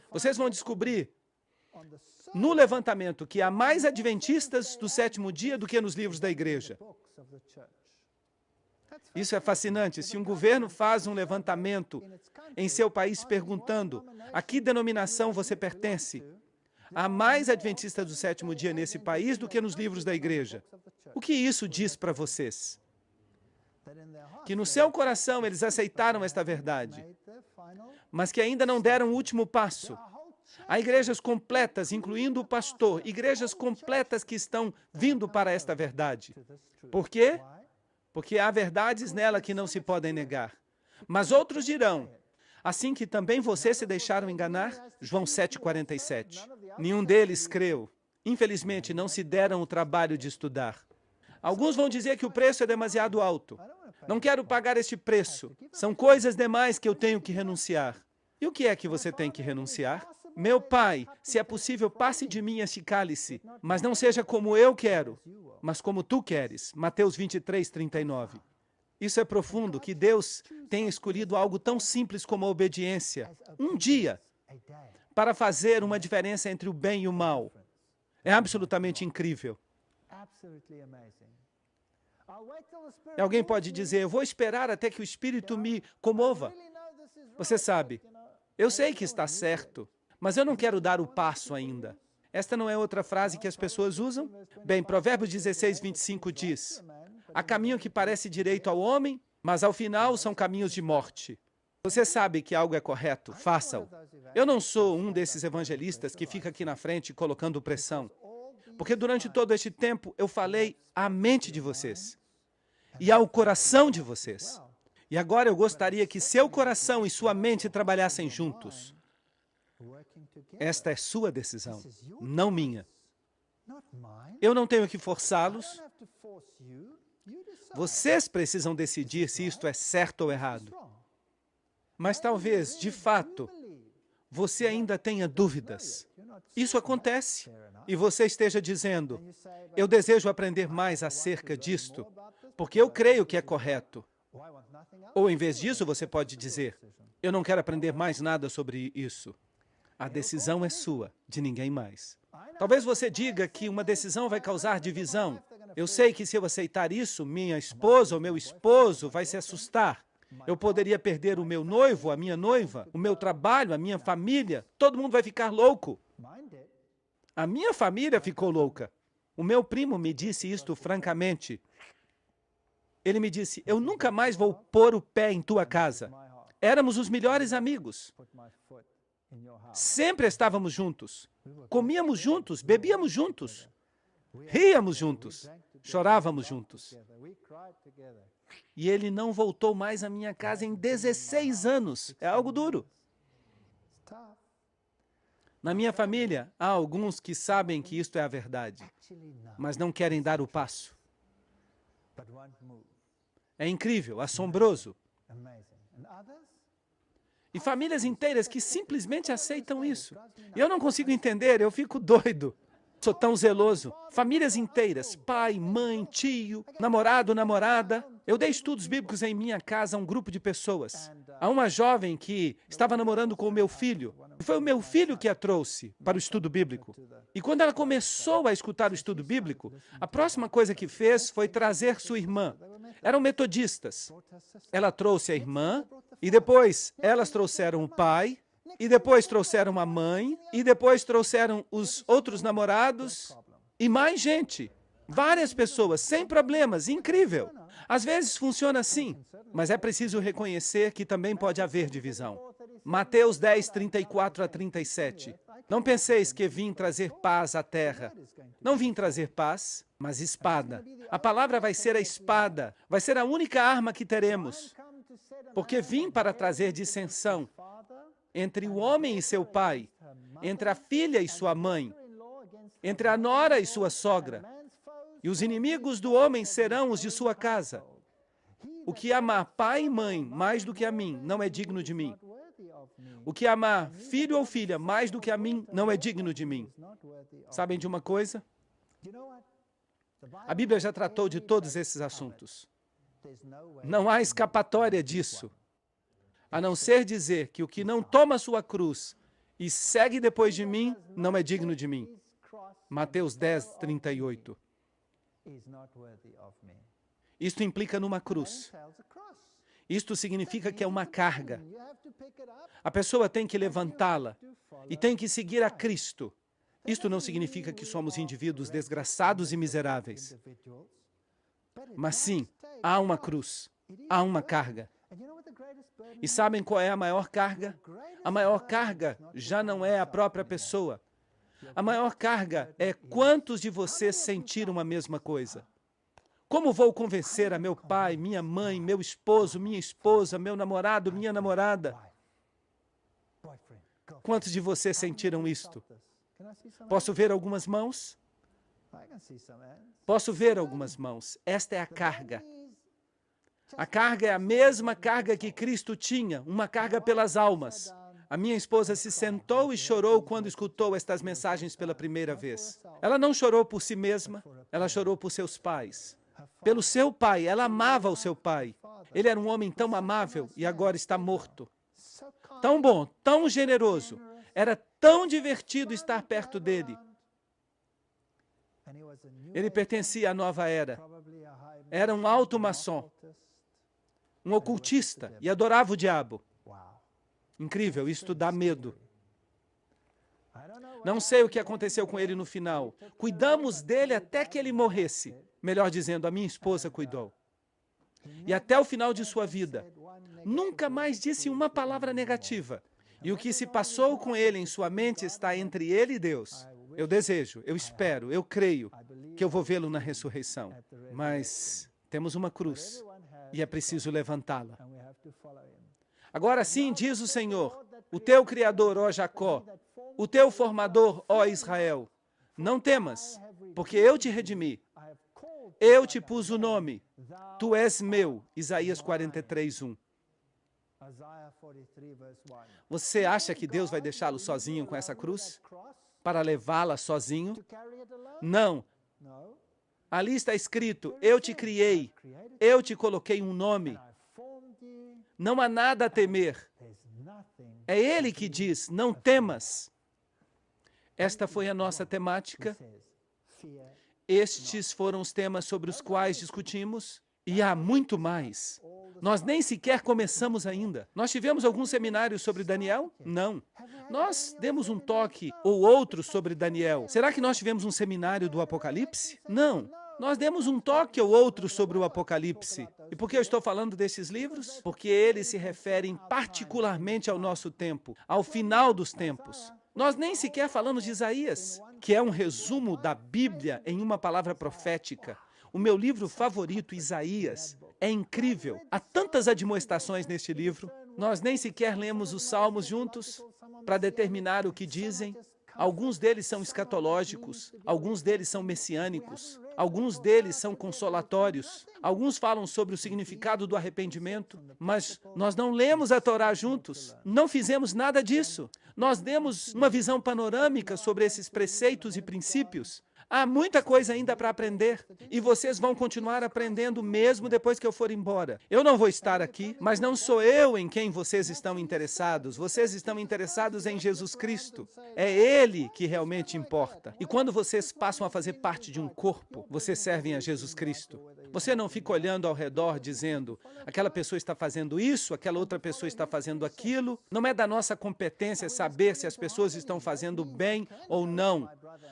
vocês vão descobrir no levantamento que há mais adventistas do sétimo dia do que nos livros da igreja. Isso é fascinante. Se um governo faz um levantamento em seu país perguntando a que denominação você pertence, há mais adventistas do sétimo dia nesse país do que nos livros da igreja. O que isso diz para vocês? Que no seu coração eles aceitaram esta verdade, mas que ainda não deram o último passo. Há igrejas completas, incluindo o pastor, igrejas completas que estão vindo para esta verdade. Por quê? Porque há verdades nela que não se podem negar. Mas outros dirão, assim que também vocês se deixaram enganar, João 7,47. Nenhum deles creu. Infelizmente, não se deram o trabalho de estudar. Alguns vão dizer que o preço é demasiado alto. Não quero pagar este preço. São coisas demais que eu tenho que renunciar. E o que é que você tem que renunciar? Meu Pai, se é possível, passe de mim este cálice, mas não seja como eu quero, mas como tu queres. Mateus 23:39. Isso é profundo, que Deus tenha escolhido algo tão simples como a obediência, um dia, para fazer uma diferença entre o bem e o mal. É absolutamente incrível. E alguém pode dizer, eu vou esperar até que o Espírito me comova. Você sabe, eu sei que está certo, mas eu não quero dar o passo ainda. Esta não é outra frase que as pessoas usam? Bem, Provérbios 16:25 diz, há caminho que parece direito ao homem, mas ao final são caminhos de morte. Você sabe que algo é correto, faça-o. Eu não sou um desses evangelistas que fica aqui na frente colocando pressão, porque durante todo este tempo eu falei à mente de vocês e ao coração de vocês. E agora eu gostaria que seu coração e sua mente trabalhassem juntos. Esta é sua decisão, não minha. Eu não tenho que forçá-los. Vocês precisam decidir se isto é certo ou errado. Mas talvez, de fato, você ainda tenha dúvidas. Isso acontece. E você esteja dizendo, eu desejo aprender mais acerca disto, porque eu creio que é correto. Ou, em vez disso, você pode dizer, eu não quero aprender mais nada sobre isso. A decisão é sua, de ninguém mais. Talvez você diga que uma decisão vai causar divisão. Eu sei que se eu aceitar isso, minha esposa ou meu esposo vai se assustar. Eu poderia perder o meu noivo, a minha noiva, o meu trabalho, a minha família. Todo mundo vai ficar louco. A minha família ficou louca. O meu primo me disse isto francamente. Ele me disse, eu nunca mais vou pôr o pé em tua casa. Éramos os melhores amigos. Sempre estávamos juntos. Comíamos juntos, bebíamos juntos. Ríamos juntos. Chorávamos juntos. E ele não voltou mais à minha casa em 16 anos. É algo duro. Na minha família, há alguns que sabem que isto é a verdade, mas não querem dar o passo. É incrível, assombroso. E famílias inteiras que simplesmente aceitam isso. E eu não consigo entender, eu fico doido. Sou tão zeloso. Famílias inteiras, pai, mãe, tio, namorado, namorada. Eu dei estudos bíblicos em minha casa a um grupo de pessoas. Há uma jovem que estava namorando com o meu filho. Foi o meu filho que a trouxe para o estudo bíblico. E quando ela começou a escutar o estudo bíblico, a próxima coisa que fez foi trazer sua irmã. Eram metodistas. Ela trouxe a irmã e depois elas trouxeram o pai e depois trouxeram a mãe, e depois trouxeram os outros namorados, e mais gente. Várias pessoas, sem problemas, incrível. Às vezes funciona assim, mas é preciso reconhecer que também pode haver divisão. Mateus 10, 34 a 37. Não penseis que vim trazer paz à terra. Não vim trazer paz, mas espada. A palavra vai ser a espada, vai ser a única arma que teremos. Porque vim para trazer dissensão entre o homem e seu pai, entre a filha e sua mãe, entre a nora e sua sogra. E os inimigos do homem serão os de sua casa. O que amar pai e mãe mais do que a mim, não é digno de mim. O que amar filho ou filha mais do que a mim, não é digno de mim. Sabem de uma coisa? A Bíblia já tratou de todos esses assuntos. Não há escapatória disso, a não ser dizer que o que não toma sua cruz e segue depois de mim, não é digno de mim. Mateus 10, 38. Isto implica numa cruz. Isto significa que é uma carga. A pessoa tem que levantá-la e tem que seguir a Cristo. Isto não significa que somos indivíduos desgraçados e miseráveis. Mas sim, há uma cruz, há uma carga. E sabem qual é a maior carga? A maior carga já não é a própria pessoa. A maior carga é quantos de vocês sentiram a mesma coisa. Como vou convencer a meu pai, minha mãe, meu esposo, minha esposa, meu namorado, minha namorada? Quantos de vocês sentiram isto? Posso ver algumas mãos? Posso ver algumas mãos. Esta é a carga. A carga é a mesma carga que Cristo tinha, uma carga pelas almas. A minha esposa se sentou e chorou quando escutou estas mensagens pela primeira vez. Ela não chorou por si mesma, ela chorou por seus pais. Pelo seu pai, ela amava o seu pai. Ele era um homem tão amável e agora está morto. Tão bom, tão generoso. Era tão divertido estar perto dele. Ele pertencia à nova era. Era um alto maçom, um ocultista, e adorava o diabo. Incrível, isto dá medo. Não sei o que aconteceu com ele no final. Cuidamos dele até que ele morresse. Melhor dizendo, a minha esposa cuidou. E até o final de sua vida, nunca mais disse uma palavra negativa. E o que se passou com ele em sua mente está entre ele e Deus. Eu desejo, eu espero, eu creio que eu vou vê-lo na ressurreição. Mas temos uma cruz e é preciso levantá-la. Agora sim, diz o Senhor, o teu Criador, ó Jacó, o teu formador, ó Israel, não temas, porque eu te redimi. Eu te pus o nome, tu és meu. Isaías 43, 1. Você acha que Deus vai deixá-lo sozinho com essa cruz? Para levá-la sozinho? Não. Ali está escrito, eu te criei, eu te coloquei um nome. Não há nada a temer. É Ele que diz, não temas. Esta foi a nossa temática. Estes foram os temas sobre os quais discutimos. E há muito mais. Nós nem sequer começamos ainda. Nós tivemos algum seminário sobre Daniel? Não. Nós demos um toque ou outro sobre Daniel. Será que nós tivemos um seminário do Apocalipse? Não. Nós demos um toque ou outro sobre o Apocalipse. E por que eu estou falando desses livros? Porque eles se referem particularmente ao nosso tempo, ao final dos tempos. Nós nem sequer falamos de Isaías, que é um resumo da Bíblia em uma palavra profética. O meu livro favorito, Isaías, é incrível. Há tantas admoestações neste livro. Nós nem sequer lemos os salmos juntos para determinar o que dizem. Alguns deles são escatológicos, alguns deles são messiânicos, alguns deles são consolatórios, alguns falam sobre o significado do arrependimento, mas nós não lemos a Torá juntos, não fizemos nada disso. Nós demos uma visão panorâmica sobre esses preceitos e princípios. Há muita coisa ainda para aprender e vocês vão continuar aprendendo mesmo depois que eu for embora. Eu não vou estar aqui, mas não sou eu em quem vocês estão interessados. Vocês estão interessados em Jesus Cristo. É Ele que realmente importa. E quando vocês passam a fazer parte de um corpo, vocês servem a Jesus Cristo. Você não fica olhando ao redor dizendo, aquela pessoa está fazendo isso, aquela outra pessoa está fazendo aquilo. Não é da nossa competência saber se as pessoas estão fazendo bem ou não.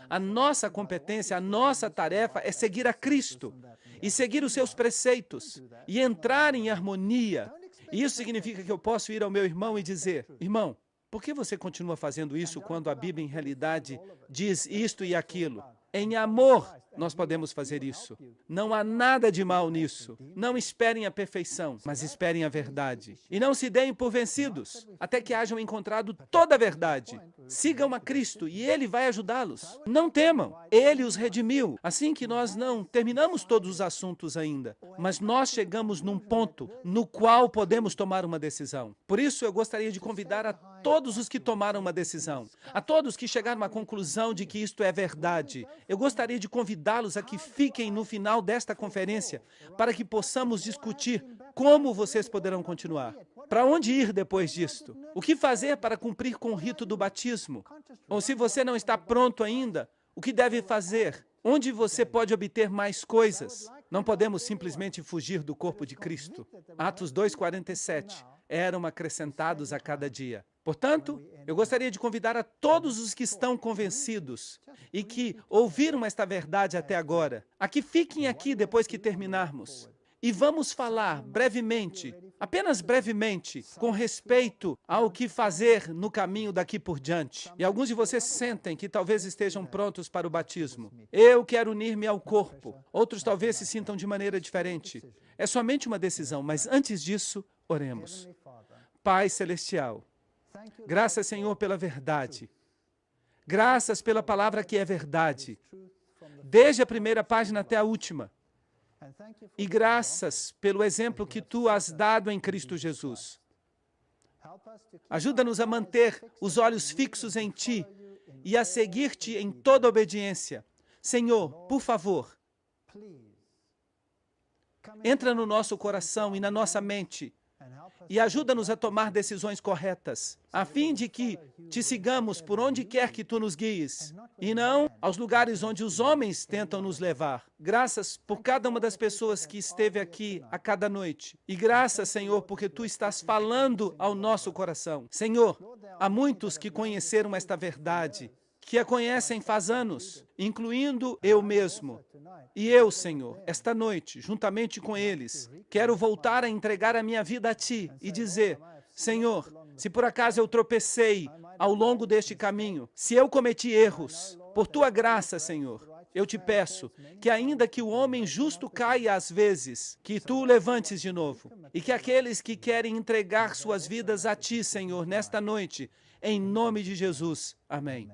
A nossa competência, a nossa tarefa é seguir a Cristo e seguir os seus preceitos e entrar em harmonia. E isso significa que eu posso ir ao meu irmão e dizer, irmão, por que você continua fazendo isso quando a Bíblia, em realidade, diz isto e aquilo? Em amor, nós podemos fazer isso. Não há nada de mal nisso. Não esperem a perfeição, mas esperem a verdade. E não se deem por vencidos, até que hajam encontrado toda a verdade. Sigam a Cristo e Ele vai ajudá-los. Não temam, Ele os redimiu. Assim que nós não terminamos todos os assuntos ainda, mas nós chegamos num ponto no qual podemos tomar uma decisão. Por isso, eu gostaria de convidar a todos os que tomaram uma decisão, a todos que chegaram à conclusão de que isto é verdade, eu gostaria de convidá-los a que fiquem no final desta conferência para que possamos discutir como vocês poderão continuar. Para onde ir depois disto? O que fazer para cumprir com o rito do batismo? Ou se você não está pronto ainda, o que deve fazer? Onde você pode obter mais coisas? Não podemos simplesmente fugir do corpo de Cristo. Atos 2:47. Eram acrescentados a cada dia. Portanto, eu gostaria de convidar a todos os que estão convencidos e que ouviram esta verdade até agora, a que fiquem aqui depois que terminarmos. E vamos falar brevemente, apenas brevemente, com respeito ao que fazer no caminho daqui por diante. E alguns de vocês sentem que talvez estejam prontos para o batismo. Eu quero unir-me ao corpo. Outros talvez se sintam de maneira diferente. É somente uma decisão, mas antes disso, oremos. Pai Celestial, graças, Senhor, pela verdade. Graças pela palavra que é verdade. Desde a primeira página até a última. E graças pelo exemplo que Tu has dado em Cristo Jesus. Ajuda-nos a manter os olhos fixos em Ti e a seguir-Te em toda obediência. Senhor, por favor, entra no nosso coração e na nossa mente e ajuda-nos a tomar decisões corretas, a fim de que Te sigamos por onde quer que Tu nos guies, e não aos lugares onde os homens tentam nos levar. Graças por cada uma das pessoas que esteve aqui a cada noite. E graças, Senhor, porque Tu estás falando ao nosso coração. Senhor, há muitos que conheceram esta verdade, que a conhecem faz anos, incluindo eu mesmo. E eu, Senhor, esta noite, juntamente com eles, quero voltar a entregar a minha vida a Ti e dizer, Senhor, se por acaso eu tropecei ao longo deste caminho, se eu cometi erros, por Tua graça, Senhor, eu Te peço que ainda que o homem justo caia às vezes, que Tu o levantes de novo, e que aqueles que querem entregar suas vidas a Ti, Senhor, nesta noite, em nome de Jesus. Amém.